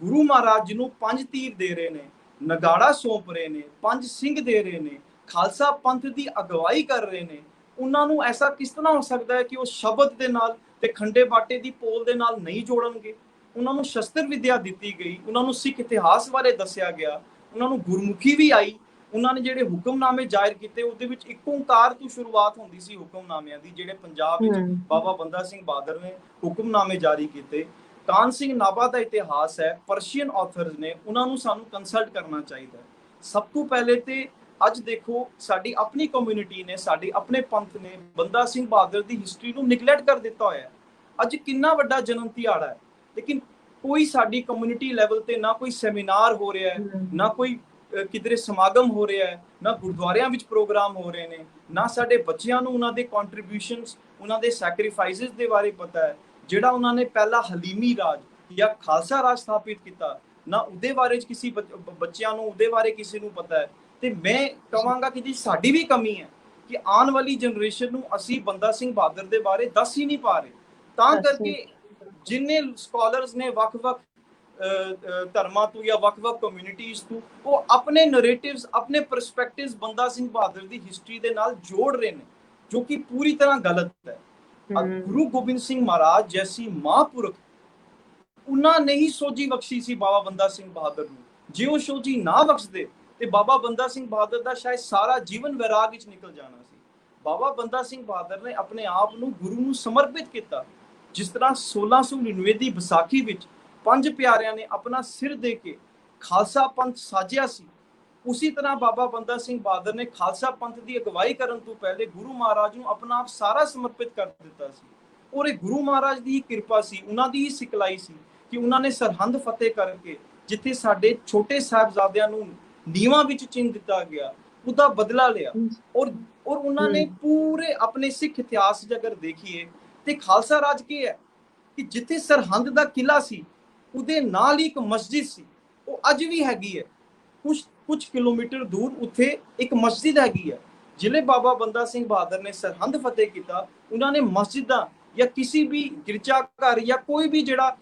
ਗੁਰੂ ਮਹਾਰਾਜ ਜੀ ਨੂੰ 5 ਤੀਰ ਦੇ ਰਹੇ ਨੇ, ਨਗਾੜਾ ਸੌਂਪ ਰਹੇ ਨੇ, 5 ਸਿੰਘ ਦੇ ਰਹੇ ਨੇ, ਖਾਲਸਾ ਪੰਥ ਦੀ ਅਗਵਾਈ ਕਰ ਰਹੇ ਨੇ। ਉਹਨਾਂ ਨੂੰ ਐਸਾ ਕਿਸ ਤਰ੍ਹਾਂ ਹੋ ਸਕਦਾ ਹੈ ਕਿ ਉਹ ਸ਼ਬਦ ਦੇ ਨਾਲ ਤੇ ਖੰਡੇ ਬਾਟੇ ਦੀ ਪੋਲ ਦੇ ਨਾਲ ਨਹੀਂ ਜੋੜਨਗੇ? ਉਹਨਾਂ ਨੂੰ ਸ਼ਸਤਰ ਵਿਦਿਆ ਦਿੱਤੀ ਗਈ, ਉਹਨਾਂ ਨੂੰ ਸਿੱਖ ਇਤਿਹਾਸ ਬਾਰੇ ਦੱਸਿਆ ਗਿਆ, ਉਹਨਾਂ ਨੂੰ ਗੁਰਮੁਖੀ ਵੀ ਆਈ। ਉਹਨਾਂ ਨੇ ਜਿਹੜੇ ਹੁਕਮਨਾਮੇ ਜ਼ਾਹਿਰ ਕੀਤੇ ਉਹਦੇ ਵਿੱਚ ਇੱਕ ਓਂਕਾਰ ਤੋਂ ਸ਼ੁਰੂਆਤ ਹੁੰਦੀ ਸੀ ਹੁਕਮਨਾਮਿਆਂ ਦੀ। ਜਿਹੜੇ ਪੰਜਾਬ ਵਿੱਚ ਬਾਬਾ ਬੰਦਾ ਸਿੰਘ ਬਹਾਦਰ ਨੇ ਹੁਕਮਨਾਮੇ ਜਾਰੀ ਕੀਤੇ। ਕਾਨ ਸਿੰਘ ਨਾਭਾ ਦਾ ਇਤਿਹਾਸ ਹੈ, ਪਰਸ਼ੀਅਨ ਆਥਰਸ ਨੇ, ਉਹਨਾਂ ਨੂੰ ਸਾਨੂੰ ਕੰਸਲਟ ਕਰਨਾ ਚਾਹੀਦਾ। ਸਭ ਤੋਂ ਪਹਿਲੇ ਤੇ ਅੱਜ ਦੇਖੋ ਸਾਡੀ ਆਪਣੀ ਕਮਿਊਨਿਟੀ ਨੇ, ਸਾਡੇ ਆਪਣੇ ਪੰਥ ਨੇ ਬੰਦਾ ਸਿੰਘ ਬਹਾਦਰ ਦੀ ਹਿਸਟਰੀ ਨੂੰ ਨਿਗਲੈਕਟ ਕਰ ਦਿੱਤਾ ਹੋਇਆ। ਅੱਜ ਕਿੰਨਾ ਵੱਡਾ ਜਨਮ ਦਿਹਾੜਾ ਹੈ, ਲੇਕਿਨ ਕੋਈ ਸਾਡੀ ਕਮਿਊਨਿਟੀ ਲੈਵਲ ਤੇ ਨਾ ਕੋਈ ਸੈਮੀਨਾਰ ਹੋ ਰਿਹਾ ਹੈ, ਨਾ ਕੋਈ ਕਿਧਰੇ ਸਮਾਗਮ ਹੋ ਰਿਹਾ ਹੈ, ਨਾ ਗੁਰਦੁਆਰਿਆਂ ਵਿੱਚ ਪ੍ਰੋਗਰਾਮ ਹੋ ਰਹੇ ਨੇ, ਨਾ ਸਾਡੇ ਬੱਚਿਆਂ ਨੂੰ ਉਹਨਾਂ ਦੇ ਕੰਟਰੀਬਿਊਸ਼ਨਸ, ਉਹਨਾਂ ਦੇ ਸੈਕਰੀਫਾਈਸਿਸ ਦੇ ਬਾਰੇ ਪਤਾ ਹੈ। ਜਿਹੜਾ ਉਹਨਾਂ ਨੇ ਪਹਿਲਾ ਹਲੀਮੀ ਰਾਜ ਜਾਂ ਖਾਲਸਾ ਰਾਜ ਸਥਾਪਿਤ ਕੀਤਾ, ਨਾ ਉਹਦੇ ਬਾਰੇ ਕਿਸੇ ਬੱਚਿਆਂ ਨੂੰ ਉਹਦੇ ਬਾਰੇ ਕਿਸੇ ਨੂੰ ਪਤਾ ਹੈ। ਤੇ ਮੈਂ ਕਹਾਂਗਾ ਕਿ ਜੀ ਸਾਡੀ ਵੀ ਕਮੀ ਹੈ ਕਿ ਆਉਣ ਵਾਲੀ ਜਨਰੇਸ਼ਨ ਨੂੰ ਅਸੀਂ ਬੰਦਾ ਸਿੰਘ ਬਹਾਦਰ ਦੇ ਬਾਰੇ ਦੱਸ ਹੀ ਨਹੀਂ ਪਾ ਰਹੇ। ਤਾਂ ਕਰਕੇ ਜਿੰਨੇ ਸਕਾਲਰਸ ਨੇ ਵੱਖ-ਵੱਖ ਧਰਮਾਂ ਤੋਂ ਜਾਂ ਵੱਖ-ਵੱਖ ਕਮਿਊਨਿਟੀਜ਼ ਤੋਂ, ਉਹ ਆਪਣੇ ਨੈਰੇਟਿਵਸ, ਆਪਣੇ ਪਰਸਪੈਕਟਿਵਸ ਬੰਦਾ ਸਿੰਘ ਬਹਾਦਰ ਦੀ ਹਿਸਟਰੀ ਦੇ ਨਾਲ ਜੋੜ ਰਹੇ ਨੇ, ਜੋ ਕਿ ਪੂਰੀ ਤਰ੍ਹਾਂ ਗਲਤ ਹੈ। ਗੁਰੂ ਗੋਬਿੰਦ ਸਿੰਘ ਮਹਾਰਾਜ ਜੈਸੀ ਮਹਾਂਪੁਰਖ, ਉਹਨਾਂ ਨੇ ਹੀ ਸੋਝੀ ਬਖਸ਼ੀ ਸੀ ਬਾਬਾ ਬੰਦਾ ਸਿੰਘ ਬਹਾਦਰ ਨੂੰ। ਜੇ ਉਹ ਸੋਝੀ ਨਾ ਬਖਸ਼ਦੇ ਤੇ ਬਾਬਾ ਬੰਦਾ ਸਿੰਘ ਬਹਾਦਰ ਦਾ ਸ਼ਾਇਦ ਸਾਰਾ ਜੀਵਨ ਵੈਰਾਗ ਵਿੱਚ ਨਿਕਲ ਜਾਣਾ ਸੀ। ਬਾਬਾ ਬੰਦਾ ਸਿੰਘ ਬਹਾਦਰ ਨੇ ਆਪਣੇ ਆਪ ਨੂੰ ਗੁਰੂ ਨੂੰ ਸਮਰਪਿਤ ਕੀਤਾ। ਜਿਸ ਤਰ੍ਹਾਂ 1699 ਦੀ ਵਿਸਾਖੀ ਵਿੱਚ 5 ਪਿਆਰਿਆਂ ਨੇ ਆਪਣਾ ਸਿਰ ਦੇ ਕੇ ਖਾਲਸਾ ਪੰਥ ਸਾਜਿਆ ਸੀ, ਉਸੇ ਤਰ੍ਹਾਂ ਬਾਬਾ ਬੰਦਾ ਸਿੰਘ ਬਹਾਦਰ ਨੇ ਖਾਲਸਾ ਪੰਥ ਦੀ ਅਗਵਾਈ ਕਰਨ ਤੋਂ ਪਹਿਲੇ ਗੁਰੂ ਮਹਾਰਾਜ ਨੂੰ ਆਪਣਾ ਆਪ ਸਾਰਾ ਸਮਰਪਿਤ ਕਰ ਦਿੱਤਾ ਸੀ। ਔਰ ਇਹ ਗੁਰੂ ਮਹਾਰਾਜ ਦੀ ਕਿਰਪਾ ਸੀ, ਉਹਨਾਂ ਦੀ ਹੀ ਸਿਖਲਾਈ ਸੀ ਕਿ ਉਹਨਾਂ ਨੇ ਸਰਹੰਦ ਫਤਿਹ ਕਰਕੇ, ਜਿੱਥੇ ਸਾਡੇ ਛੋਟੇ ਸਾਹਿਬਜ਼ਾਦਿਆਂ ਨੂੰ ਨੀਵਾਂ ਵਿੱਚ ਚਿਣ ਦਿੱਤਾ ਗਿਆ, ਉਹਦਾ ਬਦਲਾ ਲਿਆ। ਔਰ ਉਹਨਾਂ ਨੇ ਪੂਰੇ ਆਪਣੇ ਸਿੱਖ ਇਤਿਹਾਸ ਜੇਕਰ ਦੇਖੀਏ ਤੇ ਖਾਲਸਾ ਰਾਜ ਕੀ ਹੈ ਕਿ ਜਿੱਥੇ ਸਰਹੰਦ ਦਾ ਕਿਲਾ ਸੀ ਉਹਦੇ ਨਾਲ ਹੀ ਇੱਕ ਮਸਜਿਦ ਸੀ, ਉਹ ਅੱਜ ਵੀ ਹੈਗੀ ਹੈ। ਕੁਝ ਕਿਲੋਮੀਟਰ ਦੂਰ ਉੱਥੇ ਇੱਕ ਮਸਜਿਦ ਹੈਗੀ ਹੈ। ਜ਼ਿਲ੍ਹੇ ਬਾਬਾ ਬੰਦਾ ਸਿੰਘ ਬਹਾਦਰ ਨੇ ਸਰਹੰਦ ਫਤਿਹ ਕੀਤਾ, ਉਹਨਾਂ ਨੇ ਮਸਜਿਦਾਂ ਜਾਂ ਕਿਸੇ ਵੀ ਗਿਰਜਾ ਘਰ ਜਾਂ ਕੋਈ ਵੀ ਜਿਹੜਾ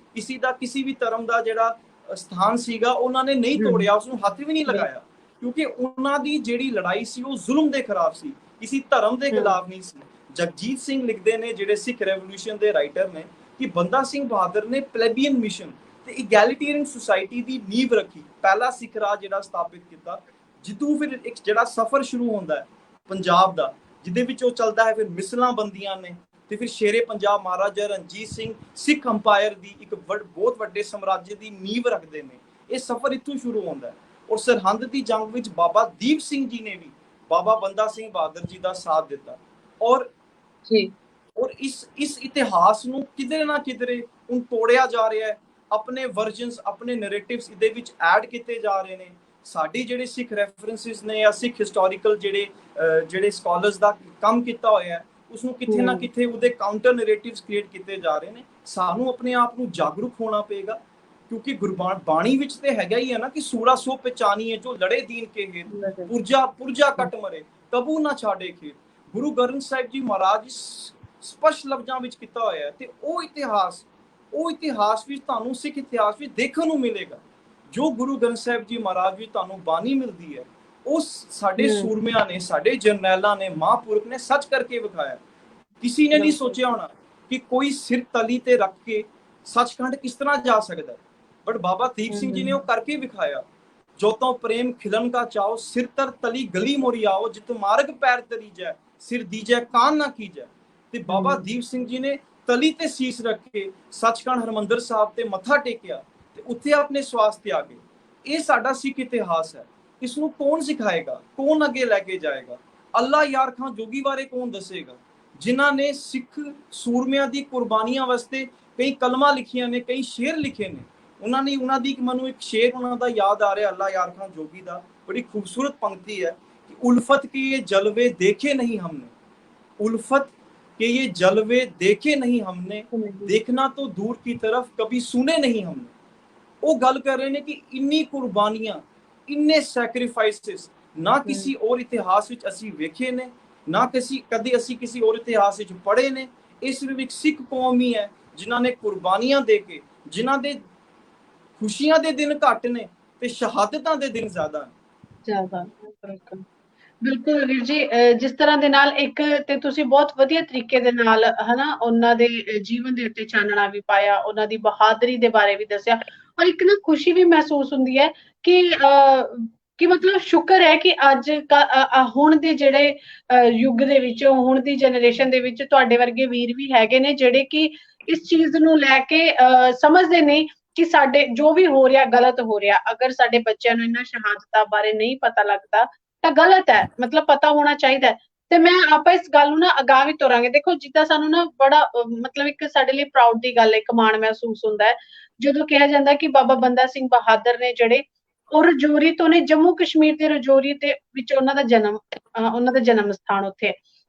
ਕਿਸੇ ਵੀ ਧਰਮ ਦਾ ਜਿਹੜਾ ਸਥਾਨ ਸੀਗਾ, ਉਹਨਾਂ ਨੇ ਨਹੀਂ ਤੋੜਿਆ, ਉਸਨੂੰ ਹੱਥ ਵੀ ਨਹੀਂ ਲਗਾਇਆ, ਕਿਉਂਕਿ ਉਹਨਾਂ ਦੀ ਜਿਹੜੀ ਲੜਾਈ ਸੀ ਉਹ ਜ਼ੁਲਮ ਦੇ ਖਿਲਾਫ ਸੀ, ਕਿਸੇ ਧਰਮ ਦੇ ਖਿਲਾਫ ਨਹੀਂ ਸੀ। ਜਗਜੀਤ ਸਿੰਘ ਲਿਖਦੇ ਨੇ, ਜਿਹੜੇ ਸਿੱਖ ਰੈਵੋਲੂਸ਼ਨ ਦੇ ਰਾਈਟਰ ਨੇ, ਕਿ ਬੰਦਾ ਸਿੰਘ ਬਹਾਦਰ ਨੇ ਪਲੇਬੀਅਨ ਮਿਸ਼ਨ ਤੇ ਇਗੈਲਿਟੇਰੀਅਨ ਸੁਸਾਇਟੀ ਦੀ ਨੀਂਹ ਰੱਖੀ, ਪਹਿਲਾ ਸਿੱਖ ਰਾਜ ਜਿਹੜਾ ਸਥਾਪਿਤ ਕੀਤਾ। ਜਿੱਦੋਂ ਫਿਰ ਇੱਕ ਜਿਹੜਾ ਸਫ਼ਰ ਸ਼ੁਰੂ ਹੁੰਦਾ ਹੈ ਪੰਜਾਬ ਦਾ, ਜਿਹਦੇ ਵਿੱਚ ਉਹ ਚੱਲਦਾ ਹੈ, ਫਿਰ ਮਿਸਲਾਂ ਬੰਦੀਆਂ ਨੇ, ਤੇ ਫਿਰ ਸ਼ੇਰੇ ਪੰਜਾਬ ਮਹਾਰਾਜਾ ਰਣਜੀਤ ਸਿੰਘ ਸਿੱਖ ਅੰਪਾਇਰ ਦੀ ਇੱਕ ਬਹੁਤ ਵੱਡੇ ਸਾਮਰਾਜ ਦੀ ਨੀਂਹ ਰੱਖਦੇ ਨੇ। ਇਹ ਸਫ਼ਰ ਇੱਥੋਂ ਸ਼ੁਰੂ ਹੁੰਦਾ ਹੈ। ਔਰ ਸਰਹੰਦ ਦੀ ਜੰਗ ਵਿੱਚ ਬਾਬਾ ਦੀਪ ਸਿੰਘ ਜੀ ਨੇ ਵੀ ਬਾਬਾ ਬੰਦਾ ਸਿੰਘ ਬਹਾਦਰ ਜੀ ਦਾ ਸਾਥ ਦਿੱਤਾ। ਔਰ ਇਸ ਇਤਿਹਾਸ ਨੂੰ ਕਿਧਰੇ ਨਾ ਕਿਧਰੇ ਹੁਣ ਤੋੜਿਆ ਜਾ ਰਿਹਾ ਹੈ। ਆਪਣੇ ਵਰਜਨਸ, ਆਪਣੇ ਨੈਰੇਟਿਵਸ ਇਹਦੇ ਵਿੱਚ ਐਡ ਕੀਤੇ ਜਾ ਰਹੇ ਨੇ। ਸਾਡੀ ਜਿਹੜੇ ਸਿੱਖ ਰੈਫਰੈਂਸਿਸ ਨੇ ਜਾਂ ਸਿੱਖ ਹਿਸਟੋਰੀਕਲ ਜਿਹੜੇ ਸਕਾਲਰਸ ਦਾ ਕੰਮ ਕੀਤਾ ਹੋਇਆ ਹੈ, ਉਸਨੂੰ ਕਿਤੇ ਨਾ ਕਿਤੇ ਉਹਦੇ ਕਾਊਂਟਰ ਨੈਰੇਟਿਵਸ ਕ੍ਰੀਏਟ ਕੀਤੇ ਜਾ ਰਹੇ ਨੇ। ਸਾਨੂੰ ਆਪਣੇ ਆਪ ਨੂੰ ਜਾਗਰੂਕ ਹੋਣਾ ਪਏਗਾ, ਕਿਉਂਕਿ ਗੁਰਬਾਣੀ ਵਿੱਚ ਤੇ ਹੈਗਾ ਹੀ ਹੈ ਨਾ ਕਿ ਸੂਰਾ ਸੋ ਪਹਿਚਾਨੀਏ ਜੋ ਲੜੇ ਦੀਨ ਕੇ ਹੇਤ, ਪੁਰਜਾ ਕੱਟ ਮਰੇ ਕਬੂ ਨਾ ਛਾੜੇ ਖੇਤ। ਗੁਰੂ ਗ੍ਰੰਥ ਸਾਹਿਬ ਜੀ ਮਹਾਰਾਜ ਸਪਸ਼ਟ ਲਫ਼ਜ਼ਾਂ ਵਿੱਚ ਕੀਤਾ ਹੋਇਆ ਹੈ। ਤੇ ਉਹ ਇਤਿਹਾਸ ਵਿੱਚ ਤੁਹਾਨੂੰ ਸਿੱਖ ਇਤਿਹਾਸ ਵਿੱਚ ਦੇਖਣ ਨੂੰ ਮਿਲੇਗਾ। ਜੋ ਗੁਰੂ ਗ੍ਰੰਥ ਸਾਹਿਬ ਜੀ ਮਹਾਰਾਜ ਵਿੱਚ ਤੁਹਾਨੂੰ ਬਾਣੀ ਮਿਲਦੀ ਹੈ, ਉਹ ਸਾਡੇ ਸੂਰਮਿਆਂ ਨੇ, ਸਾਡੇ ਜਰਨੈਲਾਂ ਨੇ, ਮਹਾਂਪੁਰਖ ਨੇ ਸੱਚ ਕਰਕੇ ਵਿਖਾਇਆ। ਕਿਸੇ ਨੇ ਨਹੀਂ ਸੋਚਿਆ ਹੋਣਾ ਕਿ ਕੋਈ ਸਿਰ ਤਲੀ ਤੇ ਰੱਖ ਕੇ ਸੱਚਖੰਡ ਕਿਸ ਤਰ੍ਹਾਂ ਜਾ ਸਕਦਾ, ਬਟ ਬਾਬਾ ਦੀਪ ਸਿੰਘ ਜੀ ਨੇ ਉਹ ਕਰਕੇ ਵਿਖਾਇਆ। ਜੋ ਤੋਂ ਪ੍ਰੇਮ ਖਿਲਨ ਕਾ ਚਾਓ, ਸਿਰ ਤਰ ਤਲੀ ਗਲੀ ਮੋਰੀ ਆਓ, ਜਿਤ ਮਾਰਗ ਪੈਰ ਤਰੀ ਜੈ, ਸਿਰ ਦੀਜੈ ਕਾਨ ਨਾ ਕੀਜੈ। ਤੇ ਬਾਬਾ ਦੀਪ ਸਿੰਘ ਜੀ ਨੇ ਤਲੀ ਤੇ ਸੀਸ ਰੱਖ ਕੇ ਸੱਚਖੰਡ ਹਰਮੰਦਰ ਸਾਹਿਬ ਤੇ ਮੱਥਾ ਟੇਕਿਆ ਤੇ ਉੱਥੇ ਆਪਣੇ ਸਵਾਸ ਤਿਆਗੇ। ਇਹ ਸਾਡਾ ਸਿੱਖ ਇਤਿਹਾਸ ਹੈ। ਇਸ ਨੂੰ ਕੌਣ ਸਿਖਾਏਗਾ, ਕੌਣ ਅੱਗੇ ਲੈ ਕੇ ਜਾਏਗਾ? ਅੱਲਾ ਯਾਰ ਖਾਨ ਜੋਗੀ ਬਾਰੇ ਕੌਣ ਦੱਸੇਗਾ, ਜਿਨ੍ਹਾਂ ਨੇ ਸਿੱਖ ਸੂਰਮਿਆਂ ਦੀ ਕੁਰਬਾਨੀਆਂ ਵਾਸਤੇ ਕਈ ਕਲਮਾਂ ਲਿਖੀਆਂ ਨੇ, ਕਈ ਸ਼ੇਰ ਲਿਖੇ ਨੇ। ਉਹਨਾਂ ਦੀ ਮੈਨੂੰ ਇੱਕ ਸ਼ੇਰ ਉਹਨਾਂ ਦਾ ਯਾਦ ਆ ਰਿਹਾ, ਅੱਲਾ ਯਾਰ ਖਾਨ ਜੋਗੀ ਦਾ, ਬੜੀ खूबसूरत पंक्ति है कि उल्फत के ये जलवे देखे नहीं हमने, उल्फत के ये जलवे देखे नहीं हमने, देखना तो दूर की तरफ कभी सुने नहीं हमने। वो गल कर रहे हैं कि इन्नी कुर्बानियां, इन्ने सैक्रीफाइसेस ना किसी और इतिहास विच असी वेखे ने, ना कदी असी किसी और इतिहास विच पढ़े ने। ये सिर्फ एक सिख कौम ही है जिन्हां ने कुर्बानियां दे के, जिन्हां दे खुशियां दे दिन घट ने ते शहादतां दे दिन ज्यादा ने। ਬਿਲਕੁਲ ਵੀਰ ਜੀ, ਜਿਸ ਤਰ੍ਹਾਂ ਦੇ ਨਾਲ ਇੱਕ ਤੇ ਤੁਸੀਂ ਬਹੁਤ ਵਧੀਆ ਤਰੀਕੇ ਦੇ ਨਾਲ ਹਨਾ ਉਹਨਾਂ ਦੇ ਜੀਵਨ ਦੇ ਉੱਤੇ ਚਾਨਣਾ ਵੀ ਪਾਇਆ, ਉਹਨਾਂ ਦੀ ਬਹਾਦਰੀ ਦੇ ਬਾਰੇ ਵੀ ਦੱਸਿਆ, ਔਰ ਇੱਕ ਨਾ ਖੁਸ਼ੀ ਵੀ ਮਹਿਸੂਸ ਹੁੰਦੀ ਹੈ ਕਿ ਮਤਲਬ ਸ਼ੁਕਰ ਹੈ ਕਿ ਅੱਜ ਹੁਣ ਦੇ ਜਿਹੜੇ ਯੁੱਗ ਦੇ ਵਿੱਚ, ਹੁਣ ਦੀ ਜਨਰੇਸ਼ਨ ਦੇ ਵਿੱਚ ਤੁਹਾਡੇ ਵਰਗੇ ਵੀਰ ਵੀ ਹੈਗੇ ਨੇ ਜਿਹੜੇ ਕਿ ਇਸ ਚੀਜ਼ ਨੂੰ ਲੈ ਕੇ ਸਮਝਦੇ ਨੇ ਕਿ ਸਾਡੇ ਜੋ ਵੀ ਹੋ ਰਿਹਾ ਗਲਤ ਹੋ ਰਿਹਾ। ਅਗਰ ਸਾਡੇ ਬੱਚਿਆਂ ਨੂੰ ਇਹਨਾਂ ਸ਼ਹਾਦਤਾਂ ਬਾਰੇ ਨਹੀਂ ਪਤਾ ਲੱਗਦਾ ਤਾਂ ਗਲਤ ਹੈ, ਮਤਲਬ ਪਤਾ ਹੋਣਾ ਚਾਹੀਦਾ ਹੈ। ਤੇ ਮੈਂ ਆਪਾਂ ਇਸ ਗੱਲ ਨੂੰ ਨਾ ਅਗਾਂਹ ਵੀ ਤੋਰਾਂਗੇ। ਦੇਖੋ ਜਿੱਦਾਂ ਸਾਨੂੰ ਨਾ ਬੜਾ ਮਤਲਬ ਇੱਕ ਸਾਡੇ ਲਈ ਪ੍ਰਾਊਡ ਦੀ ਗੱਲ ਹੈ, ਇੱਕ ਮਾਣ ਮਹਿਸੂਸ ਹੁੰਦਾ ਹੈ ਜਦੋਂ ਕਿਹਾ ਜਾਂਦਾ ਕਿ ਬਾਬਾ ਬੰਦਾ ਸਿੰਘ ਬਹਾਦਰ ਨੇ ਜਿਹੜੇ ਉਹ ਰਜੌਰੀ ਤੋਂ ਨੇ, ਜੰਮੂ ਕਸ਼ਮੀਰ ਦੇ ਰਜੌਰੀ ਦੇ ਵਿੱਚ ਉਹਨਾਂ ਦਾ ਜਨਮ ਸਥਾਨ ਉੱਥੇ ਹੈ।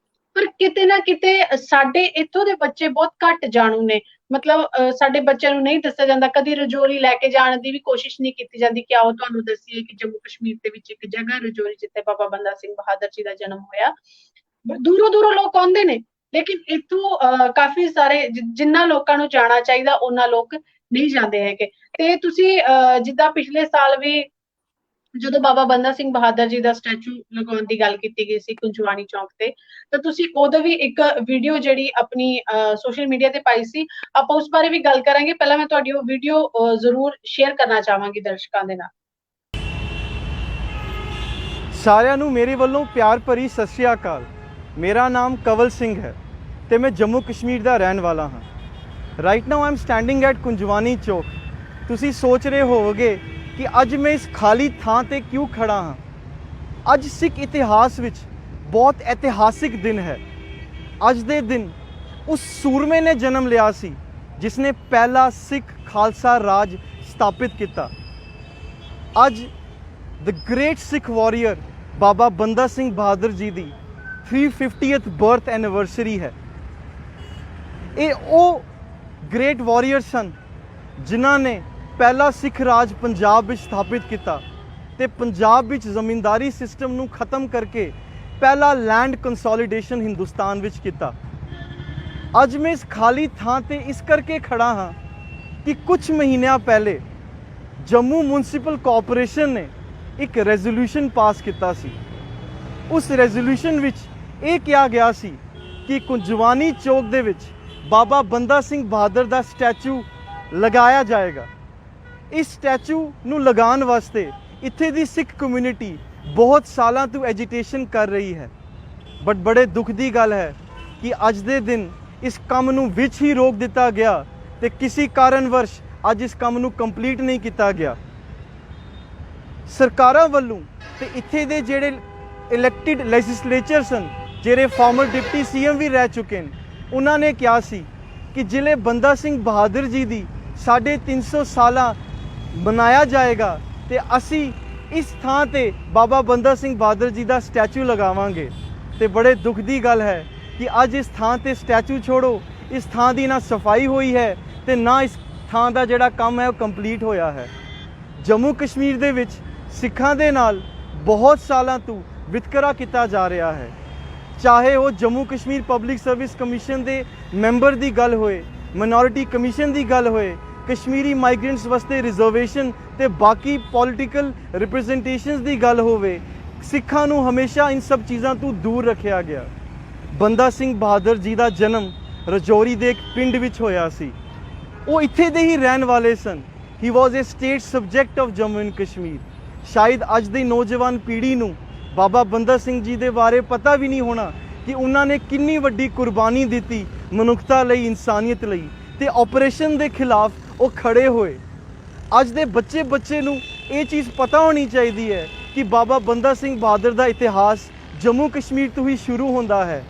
ਪਰ ਕਿਤੇ ਨਾ ਕਿਤੇ ਸਾਡੇ ਇੱਥੋਂ ਦੇ ਬੱਚੇ ਬਹੁਤ ਘੱਟ ਜਾਣੂ ਨੇ, ਮਤਲਬ ਸਾਡੇ ਬੱਚਿਆਂ ਨੂੰ ਨਹੀਂ ਦੱਸਿਆ ਜਾਂਦਾ, ਕਦੀ ਰਜੌਰੀ ਲੈ ਕੇ ਜਾਣ ਦੀ ਵੀ ਕੋਸ਼ਿਸ਼ ਨਹੀਂ ਕੀਤੀ ਜਾਂਦੀ ਕਿ ਆਓ ਤੁਹਾਨੂੰ ਦੱਸੀਏ ਕਿ ਜੰਮੂ ਕਸ਼ਮੀਰ ਦੇ ਵਿੱਚ ਇੱਕ ਜਗ੍ਹਾ ਰਜੌਰੀ ਜਿੱਥੇ ਬਾਬਾ ਬੰਦਾ ਸਿੰਘ ਬਹਾਦਰ ਜੀ ਦਾ ਜਨਮ ਹੋਇਆ। ਦੂਰੋਂ ਦੂਰੋਂ ਲੋਕ ਆਉਂਦੇ ਨੇ, ਲੇਕਿਨ ਇੱਥੋਂ ਕਾਫੀ ਸਾਰੇ ਜਿੰਨਾ ਲੋਕਾਂ ਨੂੰ ਜਾਣਾ ਚਾਹੀਦਾ ਉਹਨਾਂ ਲੋਕ ਨਹੀਂ ਜਾਂਦੇ ਹੈਗੇ। ਤੇ ਤੁਸੀਂ ਜਿੱਦਾਂ ਪਿਛਲੇ ਸਾਲ ਵੀ ਜਦੋਂ ਬਾਬਾ ਬੰਦਾ ਸਿੰਘ ਬਹਾਦਰ ਜੀ ਦਾ ਸਟੈਚੂ ਲਗਾਉਣ ਦੀ ਗੱਲ ਕੀਤੀ ਗਈ ਸੀ ਕੁੰਜਵਾਨੀ ਚੌਂਕ ਤੇ, ਤਾਂ ਤੁਸੀਂ ਉਦੋਂ ਵੀ ਇੱਕ ਵੀਡੀਓ ਜਿਹੜੀ ਆਪਣੀ ਸੋਸ਼ਲ ਮੀਡੀਆ ਤੇ ਪਾਈ ਸੀ, ਆਪਾਂ ਉਸ ਬਾਰੇ ਵੀ ਗੱਲ ਕਰਾਂਗੇ। ਪਹਿਲਾਂ ਮੈਂ ਤੁਹਾਡੀ ਉਹ ਵੀਡੀਓ ਜ਼ਰੂਰ ਸ਼ੇਅਰ ਕਰਨਾ ਚਾਹਾਂਗੀ ਦਰਸ਼ਕਾਂ ਦੇ ਨਾਲ। ਸਾਰਿਆਂ ਨੂੰ ਮੇਰੇ ਵੱਲੋਂ ਪਿਆਰ ਭਰੀ ਸਤਿ ਸ਼੍ਰੀ ਅਕਾਲ। ਮੇਰਾ ਨਾਮ ਕਵਲ ਸਿੰਘ ਹੈ ਤੇ ਮੈਂ ਜੰਮੂ ਕਸ਼ਮੀਰ ਦਾ ਰਹਿਣ ਵਾਲਾ ਹਾਂ। Right now I am standing at Kunjwani ਚੌਕ। ਤੁਸੀਂ ਸੋਚ ਰਹੇ ਹੋਵੋਗੇ ਕਿ ਅੱਜ ਮੈਂ ਇਸ ਖਾਲੀ ਥਾਂ ਤੇ ਕਿਉਂ ਖੜਾ ਹਾਂ। ਅੱਜ ਸਿੱਖ ਇਤਿਹਾਸ ਵਿੱਚ ਬਹੁਤ ਇਤਿਹਾਸਿਕ ਦਿਨ ਹੈ। ਅੱਜ ਦੇ ਦਿਨ ਉਸ ਸੂਰਮੇ ਨੇ ਜਨਮ ਲਿਆ ਸੀ ਜਿਸ ਨੇ ਪਹਿਲਾ ਸਿੱਖ ਖਾਲਸਾ ਰਾਜ ਸਥਾਪਿਤ ਕੀਤਾ। ਅੱਜ ਦ ਗ੍ਰੇਟ ਸਿੱਖ ਵਾਰੀਅਰ ਬਾਬਾ ਬੰਦਾ ਸਿੰਘ ਬਹਾਦਰ ਜੀ ਦੀ 350th ਬਰਥ ਐਨੀਵਰਸਰੀ ਹੈ। ਇਹ ਉਹ ਗ੍ਰੇਟ ਵਾਰੀਅਰ ਸਨ ਜਿਨ੍ਹਾਂ ਨੇ ਪਹਿਲਾ ਸਿੱਖ ਰਾਜ ਪੰਜਾਬ ਵਿੱਚ ਸਥਾਪਿਤ ਕੀਤਾ ਤੇ ਪੰਜਾਬ ਵਿੱਚ ਜ਼ਮੀਂਦਾਰੀ ਸਿਸਟਮ ਨੂੰ ਖਤਮ ਕਰਕੇ ਪਹਿਲਾ ਲੈਂਡ ਕੰਸੋਲੀਡੇਸ਼ਨ ਹਿੰਦੁਸਤਾਨ ਵਿੱਚ ਕੀਤਾ। ਅੱਜ ਮੈਂ ਇਸ ਖਾਲੀ ਥਾਂ ਤੇ ਇਸ ਕਰਕੇ ਖੜਾ ਹਾਂ ਕਿ ਕੁਝ ਮਹੀਨਿਆਂ ਪਹਿਲੇ ਜੰਮੂ ਮਿਊਨਿਸਪਲ ਕਾਰਪੋਰੇਸ਼ਨ ਨੇ ਇੱਕ ਰੈਜ਼ੋਲੂਸ਼ਨ ਪਾਸ ਕੀਤਾ ਸੀ। ਉਸ ਰੈਜ਼ੋਲੂਸ਼ਨ ਵਿੱਚ ਇਹ ਕਿਹਾ ਗਿਆ ਸੀ ਕਿ ਕੁੰਜਵਾਨੀ ਚੌਕ ਦੇ ਵਿੱਚ ਬਾਬਾ ਬੰਦਾ ਸਿੰਘ ਬਹਾਦਰ ਦਾ ਸਟੈਚੂ ਲਗਾਇਆ ਜਾਏਗਾ। ਇਸ ਸਟੈਚੂ ਨੂੰ ਲਗਾਉਣ ਵਾਸਤੇ ਇੱਥੇ ਦੀ ਸਿੱਖ ਕਮਿਊਨਿਟੀ ਬਹੁਤ ਸਾਲਾਂ ਤੋਂ ਐਜੀਟੇਸ਼ਨ ਕਰ ਰਹੀ ਹੈ, ਬਟ ਬੜੇ ਦੁੱਖ ਦੀ ਗੱਲ ਹੈ ਕਿ ਅੱਜ ਦੇ ਦਿਨ ਇਸ ਕੰਮ ਨੂੰ ਵਿੱਚ ਹੀ ਰੋਕ ਦਿੱਤਾ ਗਿਆ ਤੇ ਕਿਸੇ ਕਾਰਨਵਸ਼ ਅੱਜ ਇਸ ਕੰਮ ਨੂੰ ਕੰਪਲੀਟ ਨਹੀਂ ਕੀਤਾ ਗਿਆ। ਸਰਕਾਰਾਂ ਵੱਲੋਂ ਤੇ ਇੱਥੇ ਦੇ ਜਿਹੜੇ ਇਲੈਕਟਿਡ ਲੈਜਿਸਲੇਚਰ ਸਨ, ਜਿਹੜੇ ਫਾਰਮਰ ਡਿਪਟੀ ਸੀਐਮ ਵੀ ਰਹਿ ਚੁੱਕੇ ਨੇ, ਉਹਨਾਂ ਨੇ ਕਿਹਾ ਸੀ ਕਿ ਜ਼ਿਲ੍ਹੇ ਬੰਦਾ ਸਿੰਘ ਬਹਾਦਰ ਜੀ ਦੀ 350 ਸਾਲਾ ਮਨਾਇਆ ਜਾਏਗਾ ਤੇ ਅਸੀਂ ਇਸ ਥਾਂ ਤੇ ਬਾਬਾ ਬੰਦਾ ਸਿੰਘ ਬਹਾਦਰ ਜੀ ਦਾ ਸਟੈਚੂ ਲਗਾਵਾਂਗੇ। ਤੇ ਬੜੇ ਦੁੱਖ ਦੀ ਗੱਲ ਹੈ ਕਿ ਅੱਜ ਇਸ ਥਾਂ ਤੇ ਸਟੈਚੂ ਛੋੜੋ, ਇਸ ਥਾਂ ਦੀ ਨਾ ਸਫਾਈ ਹੋਈ ਹੈ ਤੇ ਨਾ ਇਸ ਥਾਂ ਦਾ ਜਿਹੜਾ ਕੰਮ ਹੈ ਉਹ ਕੰਪਲੀਟ ਹੋਇਆ ਹੈ। ਜੰਮੂ ਕਸ਼ਮੀਰ ਦੇ ਵਿੱਚ ਸਿੱਖਾਂ ਦੇ ਨਾਲ ਬਹੁਤ ਸਾਲਾਂ ਤੋਂ ਵਿਤਕਰਾ ਕੀਤਾ ਜਾ ਰਿਹਾ ਹੈ, ਚਾਹੇ ਉਹ Jammu Kashmir public service commission ਦੇ ਮੈਂਬਰ ਦੀ ਗੱਲ ਹੋਏ, ਮਾਈਨੋਰਿਟੀ ਕਮਿਸ਼ਨ ਦੀ ਗੱਲ ਹੋਏ, ਕਸ਼ਮੀਰੀ ਮਾਈਗ੍ਰੈਂਟਸ ਵਾਸਤੇ ਰਿਜ਼ਰਵੇਸ਼ਨ ਤੇ ਬਾਕੀ ਪੋਲੀਟੀਕਲ ਰਿਪਰੈਜ਼ੈਂਟੇਸ਼ਨਸ ਦੀ ਗੱਲ ਹੋਵੇ, ਸਿੱਖਾਂ ਨੂੰ ਹਮੇਸ਼ਾ ਇਨ ਸਭ ਚੀਜ਼ਾਂ ਤੋਂ ਦੂਰ ਰੱਖਿਆ ਗਿਆ। ਬੰਦਾ ਸਿੰਘ ਬਹਾਦਰ ਜੀ ਦਾ ਜਨਮ ਰਜੌਰੀ ਦੇ ਇੱਕ ਪਿੰਡ ਵਿੱਚ ਹੋਇਆ ਸੀ। ਉਹ ਇੱਥੇ ਦੇ ਹੀ ਰਹਿਣ ਵਾਲੇ ਸਨ। He was a state subject of Jammu and Kashmir. ਸ਼ਾਇਦ ਅੱਜ ਦੀ ਨੌਜਵਾਨ ਪੀੜ੍ਹੀ ਨੂੰ ਬਾਬਾ ਬੰਦਾ ਸਿੰਘ ਜੀ ਦੇ ਬਾਰੇ ਪਤਾ ਵੀ ਨਹੀਂ ਹੋਣਾ ਕਿ ਉਹਨਾਂ ਨੇ ਕਿੰਨੀ ਵੱਡੀ ਕੁਰਬਾਨੀ ਦਿੱਤੀ ਮਨੁੱਖਤਾ ਲਈ, ਇਨਸਾਨੀਅਤ ਲਈ, ਤੇ ਆਪਰੇਸ਼ਨ ਦੇ ਖਿਲਾਫ ਉਹ ਖੜੇ ਹੋਏ। ਅੱਜ ਦੇ ਬੱਚੇ ਨੂੰ ਇਹ ਚੀਜ਼ ਪਤਾ ਹੋਣੀ ਚਾਹੀਦੀ ਹੈ ਕਿ ਬਾਬਾ ਬੰਦਾ ਸਿੰਘ ਬਹਾਦਰ ਦਾ ਇਤਿਹਾਸ ਜੰਮੂ ਕਸ਼ਮੀਰ ਤੋਂ ਹੀ ਸ਼ੁਰੂ ਹੁੰਦਾ ਹੈ।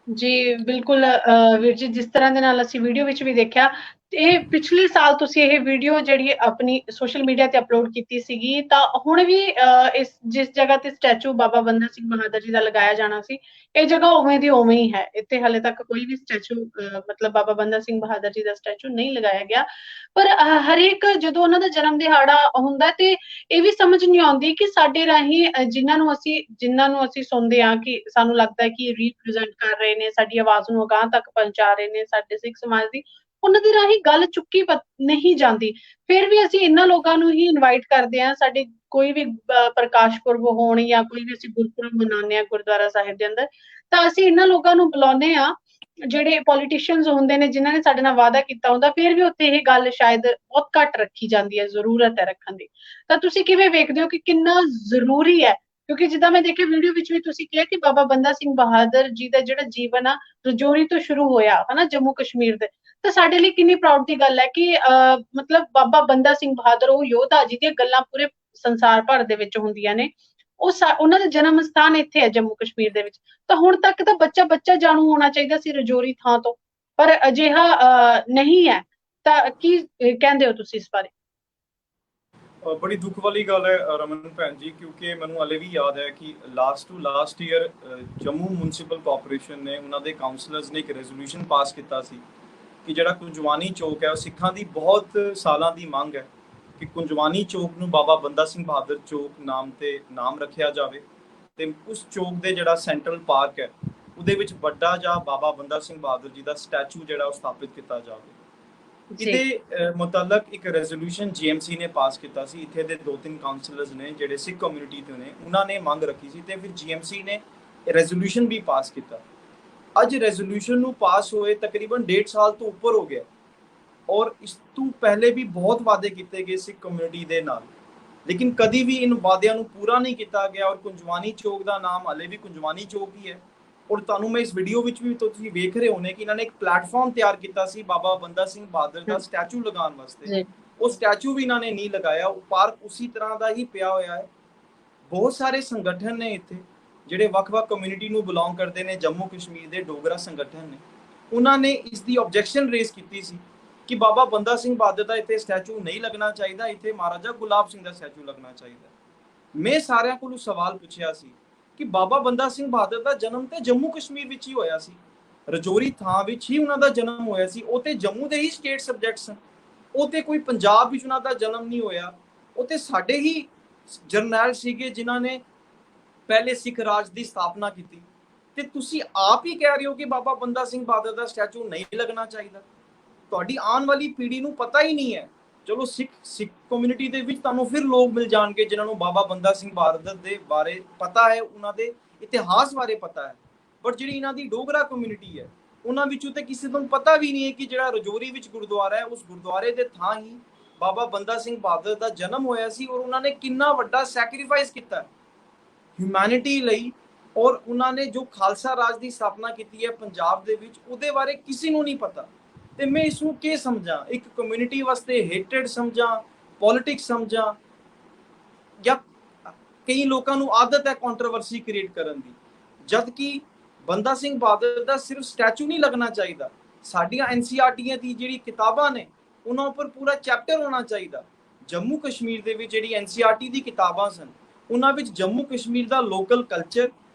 ਜੀ ਬਿਲਕੁਲ ਵੀਰ ਜੀ, ਜਿਸ ਤਰ੍ਹਾਂ ਦੇ ਨਾਲ ਅਸੀਂ ਵੀਡੀਓ ਵਿੱਚ ਵੀ ਦੇਖਿਆ, ਇਹ ਪਿਛਲੇ ਸਾਲ ਤੁਸੀਂ ਇਹ ਵੀਡੀਓ ਜਿਹੜੀ ਆਪਣੀ ਸੋਸ਼ਲ ਮੀਡੀਆ ਤੇ ਅਪਲੋਡ ਕੀਤੀ ਸੀਗੀ, ਤਾਂ ਹੁਣ ਵੀ ਇਸ ਜਿਸ ਜਗ੍ਹਾ ਤੇ ਸਟੈਚੂ ਬਾਬਾ ਬੰਦਾ ਸਿੰਘ ਬਹਾਦਰ ਜੀ ਦਾ ਲਗਾਇਆ ਜਾਣਾ ਸੀ, ਇਹ ਜਗ੍ਹਾ ਉਵੇਂ ਦੀ ਉਵੇਂ ਹੀ ਹੈ। ਇੱਥੇ ਹਾਲੇ ਤੱਕ ਕੋਈ ਵੀ ਸਟੈਚੂ ਮਤਲਬ ਬਾਬਾ ਬੰਦਾ ਸਿੰਘ ਬਹਾਦਰ ਜੀ ਦਾ ਸਟੈਚੂ ਨਹੀਂ ਲਗਾਇਆ ਗਿਆ। ਪਰ ਹਰੇਕ ਜਦੋਂ ਉਹਨਾਂ ਦਾ ਜਨਮ ਦਿਹਾੜਾ ਹੁੰਦਾ ਤੇ ਇਹ ਵੀ ਸਮਝ ਨਹੀਂ ਆਉਂਦੀ ਕਿ ਸਾਡੇ ਰਾਹੀਂ ਜਿਨ੍ਹਾਂ ਨੂੰ ਅਸੀਂ ਸੁਣਦੇ ਹਾਂ, ਕਿ ਸਾਨੂੰ ਲੱਗਦਾ ਹੈ ਕਿ ਰੀਪ੍ਰੈਜ਼ੈਂਟ ਕਰ ਰਹੇ ਨੇ, ਸਾਡੀ ਆਵਾਜ਼ ਨੂੰ ਅਗਾਂਹ ਤੱਕ ਪਹੁੰਚਾ ਰਹੇ ਨੇ, ਸਾਡੇ ਸਿੱਖ ਸਮਾਜ ਦੀ, ਉਹਨਾਂ ਦੇ ਰਾਹੀਂ ਗੱਲ ਚੁੱਕੀ ਨਹੀਂ ਜਾਂਦੀ। ਫਿਰ ਵੀ ਅਸੀਂ ਇਹਨਾਂ ਲੋਕਾਂ ਨੂੰ ਹੀ ਇਨਵਾਈਟ ਕਰਦੇ ਹਾਂ, ਸਾਡੇ ਕੋਈ ਵੀ ਪ੍ਰਕਾਸ਼ ਪੁਰਬ ਹੋਣ ਜਾਂ ਕੋਈ ਵੀ ਅਸੀਂ ਗੁਰਪੁਰਬ ਮਨਾਉਂਦੇ ਹਾਂ ਗੁਰਦੁਆਰਾ ਸਾਹਿਬ ਦੇ ਅੰਦਰ, ਤਾਂ ਅਸੀਂ ਇਹਨਾਂ ਲੋਕਾਂ ਨੂੰ ਬੁਲਾਉਂਦੇ ਹਾਂ ਜਿਹੜੇ ਪੋਲੀਟੀਸ਼ੀਅਨਸ ਹੁੰਦੇ ਨੇ, ਜਿਨ੍ਹਾਂ ਨੇ ਸਾਡੇ ਨਾਲ ਵਾਅਦਾ ਕੀਤਾ ਹੁੰਦਾ, ਫਿਰ ਵੀ ਉੱਥੇ ਇਹ ਗੱਲ ਸ਼ਾਇਦ ਬਹੁਤ ਘੱਟ ਰੱਖੀ ਜਾਂਦੀ ਹੈ, ਜ਼ਰੂਰਤ ਹੈ ਰੱਖਣ ਦੀ। ਤਾਂ ਤੁਸੀਂ ਕਿਵੇਂ ਵੇਖਦੇ ਹੋ ਕਿ ਕਿੰਨਾ ਜ਼ਰੂਰੀ ਹੈ? ਕਿਉਂਕਿ ਜਿੱਦਾਂ ਮੈਂ ਦੇਖਿਆ ਵੀਡੀਓ ਵਿੱਚ ਵੀ ਤੁਸੀਂ ਕਿਹਾ ਕਿ ਬਾਬਾ ਬੰਦਾ ਸਿੰਘ ਬਹਾਦਰ ਜੀ ਦਾ ਜਿਹੜਾ ਜੀਵਨ ਆ ਰਜੌਰੀ ਤੋਂ ਸ਼ੁਰੂ ਹੋਇਆ ਹਨਾ, ਜੰਮੂ ਕਸ਼ਮੀਰ ਦੇ, ਤਾਂ ਸਾਡੇ ਲਈ ਕਿੰਨੀ ਪ੍ਰਾਊਡ ਦੀ ਗੱਲ ਹੈ ਕਿ ਮਤਲਬ ਬਾਬਾ ਬੰਦਾ ਸਿੰਘ ਬਹਾਦਰ ਉਹ ਯੋਧਾ ਜਿਹਦੀਆਂ ਗੱਲਾਂ ਪੂਰੇ ਸੰਸਾਰ ਭਰ ਦੇ ਵਿੱਚ ਹੁੰਦੀਆਂ ਨੇ, ਉਹਨਾਂ ਦਾ ਜਨਮ ਸਥਾਨ ਇੱਥੇ ਹੈ ਜੰਮੂ ਕਸ਼ਮੀਰ ਦੇ ਵਿੱਚ। ਤਾਂ ਹੁਣ ਤੱਕ ਤਾਂ ਬੱਚਾ ਜਾਣੂ ਹੋਣਾ ਚਾਹੀਦਾ ਸੀ ਰਜੌਰੀ ਥਾਂ ਤੋਂ, ਪਰ ਅਜਿਹਾ ਨਹੀਂ ਹੈ। ਤਾਂ ਕੀ ਕਹਿੰਦੇ ਹੋ ਤੁਸੀਂ ਇਸ ਬਾਰੇ? ਬੜੀ ਦੁੱਖ ਵਾਲੀ ਗੱਲ ਹੈ ਰਮਨ ਭੈਣ ਜੀ, ਕਿਉਂਕਿ ਮੈਨੂੰ ਹਾਲੇ ਵੀ ਯਾਦ ਹੈ ਕਿ last year Jammu municipal corporation ਨੇ, ਉਹਨਾਂ ਦੇ ਕਾਉਂਸਲਰਸ ਨੇ ਇੱਕ ਰੈਜ਼ੋਲੂਸ਼ਨ ਪਾਸ ਕੀਤਾ ਸੀ ਕਿ ਜਿਹੜਾ ਕੁੰਜਵਾਨੀ ਚੌਕ ਹੈ, ਉਹ ਸਿੱਖਾਂ ਦੀ ਬਹੁਤ ਸਾਲਾਂ ਦੀ ਮੰਗ ਹੈ ਕਿ ਕੁੰਜਵਾਨੀ ਚੌਕ ਨੂੰ ਬਾਬਾ ਬੰਦਾ ਸਿੰਘ ਬਹਾਦਰ ਚੌਕ ਨਾਮ ਰੱਖਿਆ ਜਾਵੇ, ਤੇ ਉਸ ਚੌਕ ਦੇ ਜਿਹੜਾ ਸੈਂਟਰਲ ਪਾਰਕ ਹੈ ਉਹਦੇ ਵਿੱਚ ਵੱਡਾ ਜਿਹਾ ਬਾਬਾ ਬੰਦਾ ਸਿੰਘ ਬਹਾਦਰ ਜੀ ਦਾ ਸਟੈਚੂ ਜਿਹੜਾ ਉਹ ਸਥਾਪਿਤ ਕੀਤਾ ਜਾਵੇ। ਇਹਦੇ ਮੁਤਲਕ ਇੱਕ ਰੈਜ਼ੋਲੂਸ਼ਨ ਜੀਐਮਸੀ ਨੇ ਪਾਸ ਕੀਤਾ ਸੀ। ਇੱਥੇ ਦੇ 2-3 ਕਾਉਂਸਲਰਸ ਨੇ ਜਿਹੜੇ ਸਿੱਖ ਕਮਿਊਨਿਟੀ ਤੋਂ ਨੇ, ਉਹਨਾਂ ਨੇ ਮੰਗ ਰੱਖੀ ਸੀ ਤੇ ਫਿਰ ਜੀਐਮਸੀ ਨੇ ਰੈਜ਼ੋਲੂਸ਼ਨ ਵੀ ਪਾਸ ਕੀਤਾ। ਅੱਜ ਰੈਜ਼ੋਲੂਸ਼ਨ ਨੂੰ ਪਾਸ ਹੋਏ ਤਕਰੀਬਨ 1.5 ਸਾਲ ਤੋਂ ਉੱਪਰ ਹੋ ਗਿਆ, ਔਰ ਇਸ ਤੋਂ ਪਹਿਲੇ ਵੀ ਬਹੁਤ ਵਾਅਦੇ ਕੀਤੇ ਗਏ ਸਿੱਖ ਕਮਿਊਨਿਟੀ ਦੇ ਨਾਲ, ਲੇਕਿਨ ਕਦੀ ਵੀ ਇਨ ਵਾਅਦਿਆਂ ਨੂੰ ਪੂਰਾ ਨਹੀਂ ਕੀਤਾ ਗਿਆ। ਔਰ ਕੁੰਜਵਾਨੀ ਚੌਕ ਦਾ ਨਾਮ ਹਾਲੇ ਵੀ ਕੁੰਜਵਾਨੀ ਚੌਕ ਹੀ ਹੈ। ਔਰ ਤੁਹਾਨੂੰ ਮੈਂ ਇਸ ਵੀਡੀਓ ਵਿੱਚ ਵੀ ਤੁਸੀਂ ਵੇਖ ਰਹੇ ਹੋਣੇ ਕਿ ਇਹਨਾਂ ਨੇ ਇੱਕ ਪਲੇਟਫਾਰਮ ਤਿਆਰ ਕੀਤਾ ਸੀ ਬਾਬਾ ਬੰਦਾ ਸਿੰਘ ਬਹਾਦਰ ਦਾ ਸਟੈਚੂ ਲਗਾਉਣ ਵਾਸਤੇ, ਉਹ ਸਟੈਚੂ ਵੀ ਇਹਨਾਂ ਨੇ ਨਹੀਂ ਲਗਾਇਆ। ਉਹ ਪਾਰਕ ਉਸੇ ਤਰ੍ਹਾਂ ਦਾ ਹੀ ਪਿਆ ਹੋਇਆ ਹੈ। ਬਹੁਤ ਸਾਰੇ ਸੰਗਠਨ ਨੇ ਇੱਥੇ ਜਿਹੜੇ ਵੱਖ-ਵੱਖ ਕਮਿਊਨਿਟੀ ਨੂੰ ਬਿਲੋਂਗ ਕਰਦੇ ਨੇ, ਜੰਮੂ ਕਸ਼ਮੀਰ ਦੇ ਡੋਗਰਾ ਸੰਗਠਨ ਨੇ, ਉਹਨਾਂ ਨੇ ਇਸ ਦੀ ਆਬਜੈਕਸ਼ਨ ਰੇਜ਼ ਕੀਤੀ ਸੀ ਕਿ ਬਾਬਾ ਬੰਦਾ ਸਿੰਘ ਬਹਾਦਰ ਦਾ ਇੱਥੇ ਸਟੈਚੂ ਨਹੀਂ ਲੱਗਣਾ ਚਾਹੀਦਾ, ਇੱਥੇ ਮਹਾਰਾਜਾ ਗੁਲਾਬ ਸਿੰਘ ਦਾ ਸਟੈਚੂ ਲੱਗਣਾ ਚਾਹੀਦਾ। ਮੈਂ ਸਾਰਿਆਂ ਕੋਲੋਂ ਸਵਾਲ ਪੁੱਛਿਆ ਸੀ ਕਿ ਬਾਬਾ ਬੰਦਾ ਸਿੰਘ ਬਹਾਦਰ ਦਾ ਜਨਮ ਤੇ ਜੰਮੂ ਕਸ਼ਮੀਰ ਵਿੱਚ ਹੀ ਹੋਇਆ ਸੀ, ਰਜੌਰੀ ਥਾਂ ਵਿੱਚ ਹੀ ਉਹਨਾਂ ਦਾ ਜਨਮ ਹੋਇਆ ਸੀ। ਉਹ ਤੇ ਜੰਮੂ ਦੇ ਹੀ ਸਟੇਟ ਸਬਜੈਕਟ ਸਨ, ਉਹ ਤੇ ਕੋਈ ਪੰਜਾਬ ਵਿੱਚ ਉਹਨਾਂ ਦਾ ਜਨਮ ਨਹੀਂ ਹੋਇਆ। ਉਹ ਤੇ ਸਾਡੇ ਹੀ ਜਰਨੈਲ ਸੀਗੇ ਜਿਨ੍ਹਾਂ ਨੇ ਪਹਿਲੇ ਸਿੱਖ ਰਾਜ ਦੀ ਸਥਾਪਨਾ ਕੀਤੀ, ਤੇ ਤੁਸੀਂ ਆਪ ਹੀ ਕਹਿ ਰਹੇ ਹੋ ਕਿ ਬਾਬਾ ਬੰਦਾ ਸਿੰਘ ਬਹਾਦਰ ਦਾ ਸਟੈਚੂ ਨਹੀਂ ਲੱਗਣਾ ਚਾਹੀਦਾ। ਤੁਹਾਡੀ ਆਉਣ ਵਾਲੀ ਪੀੜ੍ਹੀ ਨੂੰ ਪਤਾ ਹੀ ਨਹੀਂ ਹੈ। ਚਲੋ ਸਿੱਖ ਕਮਿਊਨਿਟੀ ਦੇ ਵਿੱਚ ਤੁਹਾਨੂੰ ਫਿਰ ਲੋਕ ਮਿਲ ਜਾਣਗੇ ਜਿਨ੍ਹਾਂ ਨੂੰ ਬਾਬਾ ਬੰਦਾ ਸਿੰਘ ਬਹਾਦਰ ਦੇ ਬਾਰੇ ਪਤਾ ਹੈ, ਉਹਨਾਂ ਦੇ ਇਤਿਹਾਸ ਬਾਰੇ ਪਤਾ ਹੈ, ਬਟ ਜਿਹੜੀ ਇਹਨਾਂ ਦੀ ਡੋਗਰਾ ਕਮਿਊਨਿਟੀ ਹੈ ਉਹਨਾਂ ਵਿੱਚੋਂ ਤੇ ਕਿਸੇ ਨੂੰ ਪਤਾ ਵੀ ਨਹੀਂ ਹੈ ਕਿ ਜਿਹੜਾ ਰਜੌਰੀ ਵਿੱਚ ਗੁਰਦੁਆਰਾ ਹੈ, ਉਸ ਗੁਰਦੁਆਰੇ ਦੇ ਥਾਂ ਹੀ ਬਾਬਾ ਬੰਦਾ ਸਿੰਘ ਬਹਾਦਰ ਦਾ ਜਨਮ ਹੋਇਆ ਸੀ। ਔਰ ਉਹਨਾਂ ਨੇ ਕਿੰਨਾ ਵੱਡਾ ਸੈਕਰੀਫਾਈਸ ਕੀਤਾ ਹਿਊਮੈਨਿਟੀ ਲਈ, ਔਰ ਉਹਨਾਂ ਨੇ ਜੋ ਖਾਲਸਾ ਰਾਜ ਦੀ ਸਥਾਪਨਾ ਕੀਤੀ ਹੈ ਪੰਜਾਬ ਦੇ ਵਿੱਚ, ਉਹਦੇ ਬਾਰੇ ਕਿਸੇ ਨੂੰ ਨਹੀਂ ਪਤਾ। ਤੇ ਮੈਂ ਇਸ ਨੂੰ ਕੀ ਸਮਝਾਂ? ਇੱਕ ਕਮਿਊਨਿਟੀ ਵਾਸਤੇ ਹੇਟਡ ਸਮਝਾਂ, ਪੋਲਿਟਿਕਸ ਸਮਝਾਂ, ਜਾਂ ਕਈ ਲੋਕਾਂ ਨੂੰ ਆਦਤ ਹੈ ਕੰਟਰੋਵਰਸੀ ਕ੍ਰੀਏਟ ਕਰਨ ਦੀ, ਜਦ ਕਿ ਬੰਦਾ ਸਿੰਘ ਬਹਾਦਰ ਦਾ ਸਿਰਫ ਸਟੈਚੂ ਨਹੀਂ ਲੱਗਣਾ ਚਾਹੀਦਾ। ਸਾਡੀਆਂ ਐਨਸੀਆਰਟੀਆਂ ਦੀ ਜਿਹੜੀ ਕਿਤਾਬਾਂ ਨੇ ਉਹਨਾਂ ਉੱਪਰ ਪੂਰਾ ਚੈਪਟਰ ਹੋਣਾ ਚਾਹੀਦਾ। ਜੰਮੂ ਕਸ਼ਮੀਰ ਦੇ ਵਿੱਚ ਜਿਹੜੀ ਐਨਸੀਆਰਟੀ ਦੀ ਕਿਤਾਬਾਂ ਸਨ, ਉਹਨਾਂ ਵਿੱਚ ਜੰਮੂ ਕਸ਼ਮੀਰ ਦਾ local culture,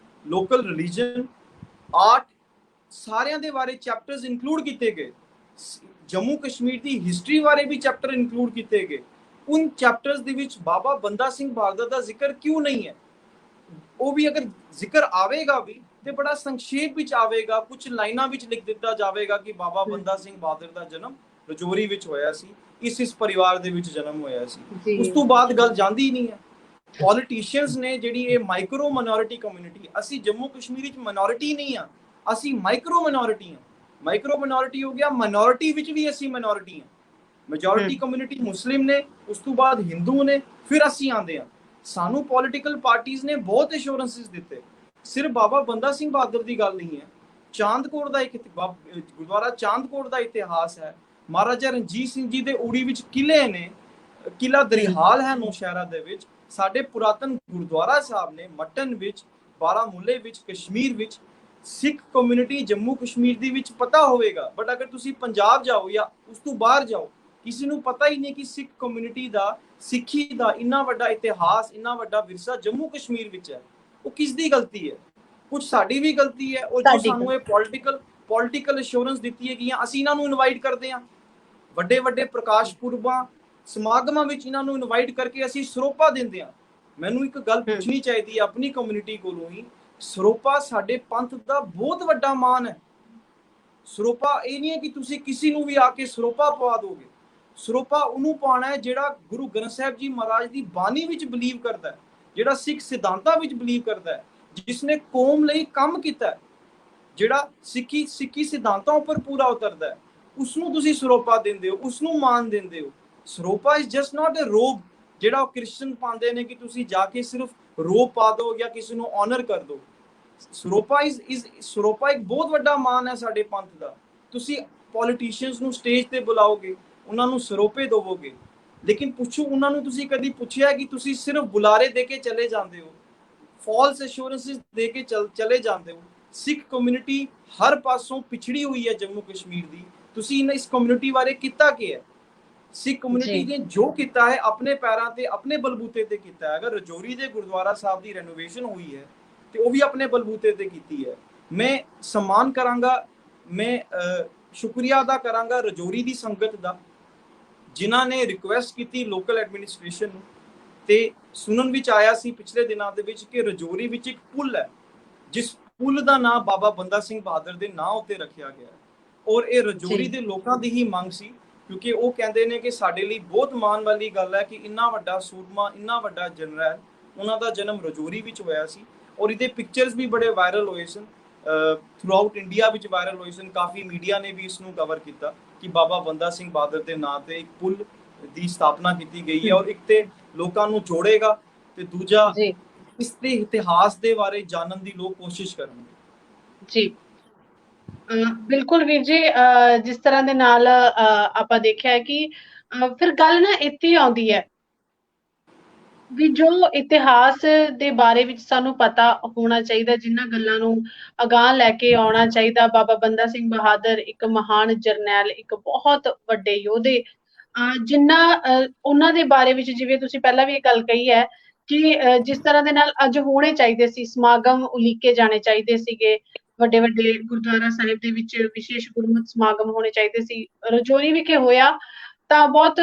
local religion, art, ਸਾਰਿਆਂ ਦੇ ਬਾਰੇ ਚੈਪਟਰਸ ਇਨਕਲੂਡ ਕੀਤੇ ਗਏ। ਜੰਮੂ ਕਸ਼ਮੀਰ ਦੀ ਹਿਸਟਰੀ ਬਾਰੇ ਵੀ ਚੈਪਟਰ ਇਨਕਲੂਡ ਕੀਤੇ ਗਏ। ਉਨ ਚੈਪਟਰਸ ਦੇ ਵਿੱਚ ਬਾਬਾ ਬੰਦਾ ਸਿੰਘ ਬਹਾਦਰ ਦਾ ਜ਼ਿਕਰ ਕਿਉਂ ਨਹੀਂ ਹੈ? ਉਹ ਵੀ ਅਗਰ ਜ਼ਿਕਰ ਆਵੇਗਾ ਵੀ ਤੇ ਬੜਾ ਸੰਖੇਪ ਵਿੱਚ ਆਵੇਗਾ, ਕੁਝ ਲਾਈਨਾਂ ਵਿੱਚ ਲਿਖ ਦਿੱਤਾ ਜਾਵੇਗਾ ਕਿ ਬਾਬਾ ਬੰਦਾ ਸਿੰਘ ਬਹਾਦਰ ਦਾ ਜਨਮ ਰਜੌਰੀ ਵਿੱਚ ਹੋਇਆ ਸੀ, ਇਸ ਪਰਿਵਾਰ ਦੇ ਵਿੱਚ ਜਨਮ ਹੋਇਆ ਸੀ। ਉਸ ਤੋਂ ਬਾਅਦ ਗੱਲ ਜਾਂਦੀ ਨਹੀਂ ਹੈ। ਪੋਲੀਟੀਸ਼ੀਅਨਸ ਨੇ ਜਿਹੜੀ ਇਹ ਮਾਈਕਰੋ ਮਾਈਨੋਰਿਟੀ ਕਮਿਊਨਿਟੀ, ਅਸੀਂ ਜੰਮੂ ਕਸ਼ਮੀਰ ਵਿੱਚ ਮਾਈਨੋਰਿਟੀ ਨਹੀਂ ਆ, ਅਸੀਂ ਮਾਈਕਰੋ ਮਾਈਨੋਰਿਟੀ ਆ। ਮਾਈਕਰੋ ਮਾਈਨੋਰਿਟੀ ਹੋ ਗਿਆ, ਮਾਈਨੋਰਿਟੀ ਵਿੱਚ ਵੀ ਅਸੀਂ ਮਾਈਨੋਰਿਟੀ ਹਾਂ। ਮੈਜੋਰਿਟੀ ਕਮਿਊਨਿਟੀ ਮੁਸਲਿਮ ਨੇ, ਉਸ ਤੋਂ ਬਾਅਦ ਹਿੰਦੂ ਨੇ, ਫਿਰ ਅਸੀਂ ਆਉਂਦੇ ਹਾਂ। ਸਾਨੂੰ ਪੋਲੀਟੀਕਲ ਪਾਰਟੀਆਂ ਨੇ ਬਹੁਤ ਐਸ਼ੋਰੈਂਸਿਸ ਦਿੱਤੇ। ਸਿਰਫ ਬਾਬਾ ਬੰਦਾ ਸਿੰਘ ਬਹਾਦਰ ਦੀ ਗੱਲ ਨਹੀਂ ਹੈ, ਚਾਂਦਕੋਟ ਦਾ ਇੱਕ ਗੁਰਦੁਆਰਾ ਚਾਂਦਕੋਟ ਦਾ ਇਤਿਹਾਸ ਹੈ। ਮਹਾਰਾਜਾ ਰਣਜੀਤ ਸਿੰਘ ਜੀ ਦੇ ਊੜੀ ਵਿੱਚ ਕਿਲੇ ਨੇ, ਕਿਲਾ ਦਰਿਹਾਲ ਹੈ ਨੌਸ਼ਹਿਰਾ ਦੇ ਵਿੱਚ, ਸਾਡੇ ਪੁਰਾਤਨ ਗੁਰਦੁਆਰਾ ਸਾਹਿਬ ਨੇ ਮਟਨ ਵਿੱਚ, ਬਾਰਾਮੂਲੇ ਵਿੱਚ, ਕਸ਼ਮੀਰ ਵਿੱਚ। ਸਿੱਖ ਕਮਿਊਨਿਟੀ ਜੰਮੂ ਕਸ਼ਮੀਰ ਦੀ ਵਿੱਚ ਪਤਾ ਹੋਵੇਗਾ, ਬਟ ਅਗਰ ਤੁਸੀਂ ਪੰਜਾਬ ਜਾਓ ਜਾਂ ਉਸ ਤੋਂ ਬਾਹਰ ਜਾਓ, ਕਿਸੇ ਨੂੰ ਪਤਾ ਹੀ ਨਹੀਂ ਕਿ ਸਿੱਖ ਕਮਿਊਨਿਟੀ ਦਾ, ਸਿੱਖੀ ਦਾ ਇੰਨਾ ਵੱਡਾ ਇਤਿਹਾਸ, ਇੰਨਾ ਵੱਡਾ ਵਿਰਸਾ ਜੰਮੂ ਕਸ਼ਮੀਰ ਵਿੱਚ ਹੈ। ਉਹ ਕਿਸ ਦੀ ਗਲਤੀ ਹੈ? ਕੁਝ ਸਾਡੀ ਵੀ ਗਲਤੀ ਹੈ। ਔਰ ਜੋ ਸਾਨੂੰ ਇਹ ਪੋਲੀਟੀਕਲ ਅਸ਼ੋਰੈਂਸ ਦਿੱਤੀ ਹੈ ਕਿ ਅਸੀਂ ਇਹਨਾਂ ਨੂੰ ਇਨਵਾਈਟ ਕਰਦੇ ਹਾਂ, ਵੱਡੇ ਵੱਡੇ ਪ੍ਰਕਾਸ਼ ਪੁਰਬਾਂ ਸਮਾਗਮਾਂ ਵਿੱਚ ਇਹਨਾਂ ਨੂੰ ਇਨਵਾਈਟ ਕਰਕੇ ਅਸੀਂ ਸਰੋਪਾ ਦਿੰਦੇ ਹਾਂ। ਮੈਨੂੰ ਇੱਕ ਗੱਲ ਪੁੱਛਣੀ ਚਾਹੀਦੀ ਹੈ ਆਪਣੀ ਕਮਿਊਨਿਟੀ ਕੋਲੋਂ ਹੀ, ਸਰੋਪਾ ਸਾਡੇ ਪੰਥ ਦਾ ਬਹੁਤ ਵੱਡਾ ਮਾਣ ਹੈ। ਸਰੋਪਾ ਇਹ ਨਹੀਂ ਹੈ ਕਿ ਤੁਸੀਂ ਕਿਸੇ ਨੂੰ ਵੀ ਆ ਕੇ ਸਰੋਪਾ ਪਵਾ ਦੋਗੇ। ਸਰੋਪਾ ਉਹਨੂੰ ਪਾਉਣਾ ਹੈ ਜਿਹੜਾ ਗੁਰੂ ਗ੍ਰੰਥ ਸਾਹਿਬ ਜੀ ਮਹਾਰਾਜ ਦੀ ਬਾਣੀ ਵਿੱਚ ਬਲੀਵ ਕਰਦਾ ਹੈ, ਜਿਹੜਾ ਸਿੱਖ ਸਿਧਾਂਤਾਂ ਵਿੱਚ ਬਲੀਵ ਕਰਦਾ ਹੈ, ਜਿਸਨੇ ਕੌਮ ਲਈ ਕੰਮ ਕੀਤਾ, ਜਿਹੜਾ ਸਿੱਖੀ ਸਿਧਾਂਤਾਂ ਉੱਪਰ ਪੂਰਾ ਉਤਰਦਾ ਹੈ, ਉਸਨੂੰ ਤੁਸੀਂ ਸਰੋਪਾ ਦਿੰਦੇ ਹੋ, ਉਸਨੂੰ ਮਾਨ ਦਿੰਦੇ ਹੋ। ਸਰੋਪਾ ਇਜ਼ ਜਸਟ ਨਾਟ ਅ ਰੋਬ ਜਿਹੜਾ ਉਹ ਕ੍ਰਿਸਚਨ ਪਾਉਂਦੇ ਨੇ ਕਿ ਤੁਸੀਂ ਜਾ ਕੇ ਸਿਰਫ ਰੋਬ ਪਾ ਦਿਓ ਜਾਂ ਕਿਸੇ ਨੂੰ ਆਨਰ ਕਰ ਦਿਓ। ਸਰੋਪਾ ਇੱਕ ਬਹੁਤ ਵੱਡਾ ਮਾਨ ਹੈ ਸਾਡੇ ਪੰਥ ਦਾ। ਤੁਸੀਂ ਪੋਲੀਟੀਸ਼ੀਅਨਸ ਨੂੰ ਸਟੇਜ ਤੇ ਬੁਲਾਓਗੇ, ਉਹਨਾਂ ਨੂੰ ਸਰੋਪੇ ਦੇਵੋਗੇ, ਲੇਕਿਨ ਪੁੱਛੋ ਉਹਨਾਂ ਨੂੰ ਤੁਸੀਂ ਕਦੀ ਪੁੱਛਿਆ ਕਿ ਤੁਸੀਂ ਸਿਰਫ ਬੁਲਾਰੇ ਦੇ ਕੇ ਚਲੇ ਜਾਂਦੇ ਹੋ, ਫਾਲਸ ਅਸ਼ੋਰੈਂਸਿਸ ਦੇ ਕੇ ਚਲੇ ਜਾਂਦੇ ਹੋ। ਸਿੱਖ ਕਮਿਊਨਿਟੀ ਹਰ ਪਾਸੋਂ ਪਿਛੜੀ ਹੋਈ ਹੈ ਜੰਮੂ ਕਸ਼ਮੀਰ ਦੀ। ਤੁਸੀਂ ਇਸ ਕਮਿਊਨਿਟੀ ਬਾਰੇ ਕੀਤਾ ਕੀ ਹੈ? ਸਿੱਖ ਕਮਿਊਨਿਟੀ ਨੇ ਜੋ ਕੀਤਾ ਹੈ ਆਪਣੇ ਪੈਰਾਂ ਤੇ, ਆਪਣੇ ਬਲਬੂਤੇ ਤੇ ਕੀਤਾ ਹੈ। ਅਗਰ ਰਜੌਰੀ ਦੇ ਗੁਰਦੁਆਰਾ ਸਾਹਿਬ ਦੀ ਰੈਨੋਵੇਸ਼ਨ ਹੋਈ ਹੈ ਤੇ ਉਹ ਵੀ ਆਪਣੇ ਬਲਬੂਤੇ ਤੇ ਕੀਤੀ ਹੈ। ਮੈਂ ਸਨਮਾਨ ਕਰਾਂਗਾ, ਮੈਂ ਸ਼ੁਕਰੀਆ ਅਦਾ ਕਰਾਂਗਾ ਰਜੌਰੀ ਦੀ ਸੰਗਤ ਦਾ, ਜਿਨ੍ਹਾਂ ਨੇ ਰਿਕੁਐਸਟ ਕੀਤੀ ਲੋਕਲ ਐਡਮਿਨਿਸਟ੍ਰੇਸ਼ਨ ਨੂੰ। ਤੇ ਸੁਣਨ ਵਿੱਚ ਆਇਆ ਸੀ ਪਿਛਲੇ ਦਿਨਾਂ ਦੇ ਵਿੱਚ ਕਿ ਰਜੌਰੀ ਵਿੱਚ ਇੱਕ ਪੁਲ ਹੈ, ਜਿਸ ਪੁਲ ਦਾ ਨਾਮ ਬਾਬਾ ਬੰਦਾ ਸਿੰਘ ਬਹਾਦਰ ਦੇ ਨਾਂ ਉੱਤੇ ਰੱਖਿਆ ਗਿਆ ਹੈ। ਔਰ ਇਹ ਰਜੌਰੀ ਦੇ ਲੋਕਾਂ ਦੀ ਹੀ ਮੰਗ ਸੀ, ਕਿਉਂਕਿ ਉਹ ਕਹਿੰਦੇ ਨੇ ਕਿ ਸਾਡੇ ਲਈ ਬਹੁਤ ਮਾਣ ਵਾਲੀ ਗੱਲ ਹੈ ਕਿ ਇੰਨਾ ਵੱਡਾ ਸੂਰਮਾ, ਇੰਨਾ ਵੱਡਾ ਜਨਰਲ, ਉਹਨਾਂ ਦਾ ਜਨਮ ਰਜੌਰੀ ਵਿੱਚ ਹੋਇਆ ਸੀ। ਔਰ ਇਹਦੇ ਪਿਕਚਰਸ ਵੀ ਬੜੇ ਵਾਇਰਲ ਹੋਏ ਸਨ, ਥਰੂ ਆਊਟ ਇੰਡੀਆ ਵਿੱਚ ਵਾਇਰਲ ਹੋਏ ਸਨ। ਕਾਫੀ ਮੀਡੀਆ ਨੇ ਵੀ ਇਸ ਨੂੰ ਕਵਰ ਕੀਤਾ ਕਿ ਬਾਬਾ ਬੰਦਾ ਸਿੰਘ ਬਹਾਦਰ ਦੇ ਨਾਂ ਤੇ ਇੱਕ ਪੁਲ ਦੀ ਸਥਾਪਨਾ ਕੀਤੀ ਗਈ ਹੈ। ਔਰ ਇੱਕ ਤੇ ਲੋਕਾਂ ਨੂੰ ਜੋੜੇਗਾ ਤੇ ਦੂਜਾ ਇਸ ਦੇ ਇਤਿਹਾਸ ਦੇ ਬਾਰੇ ਜਾਣਨ ਦੀ ਲੋਕ ਕੋਸ਼ਿਸ਼ ਕਰਨਗੇ। ਜੀ ਬਿਲਕੁਲ ਵੀਰ ਜੀ, ਜਿਸ ਤਰ੍ਹਾਂ ਦੇ ਨਾਲ ਆਪਾਂ ਦੇਖਿਆ ਕਿ ਫਿਰ ਗੱਲ ਨਾ ਇੱਥੇ ਆਉਂਦੀ ਹੈ ਵੀ ਜੋ ਇਤਿਹਾਸ ਦੇ ਬਾਰੇ ਵਿੱਚ ਸਾਨੂੰ ਪਤਾ ਹੋਣਾ ਚਾਹੀਦਾ, ਜਿਨ੍ਹਾਂ ਗੱਲਾਂ ਨੂੰ ਅਗਾਂਹ ਲੈ ਕੇ ਆਉਣਾ ਚਾਹੀਦਾ। ਬਾਬਾ ਬੰਦਾ ਸਿੰਘ ਬਹਾਦਰ ਇੱਕ ਮਹਾਨ ਜਰਨੈਲ, ਇੱਕ ਬਹੁਤ ਵੱਡੇ ਯੋਧੇ, ਜਿਨ੍ਹਾਂ ਉਹਨਾਂ ਦੇ ਬਾਰੇ ਵਿੱਚ ਜਿਵੇਂ ਤੁਸੀਂ ਪਹਿਲਾਂ ਵੀ ਇਹ ਗੱਲ ਕਹੀ ਹੈ ਕਿ ਜਿਸ ਤਰ੍ਹਾਂ ਦੇ ਨਾਲ ਅੱਜ ਹੋਣੇ ਚਾਹੀਦੇ ਸੀ ਸਮਾਗਮ, ਉਲੀਕੇ ਜਾਣੇ ਚਾਹੀਦੇ ਸੀਗੇ, ਵੱਡੇ ਵੱਡੇ ਗੁਰਦੁਆਰਾ ਸਾਹਿਬ ਦੇ ਵਿੱਚ ਵਿਸ਼ੇਸ਼ ਗੁਰਮਤਿ ਸਮਾਗਮ ਹੋਣੇ ਚਾਹੀਦੇ ਸੀ। ਰਜੌਰੀ ਵਿਖੇ ਹੋਇਆ ਤਾਂ ਬਹੁਤ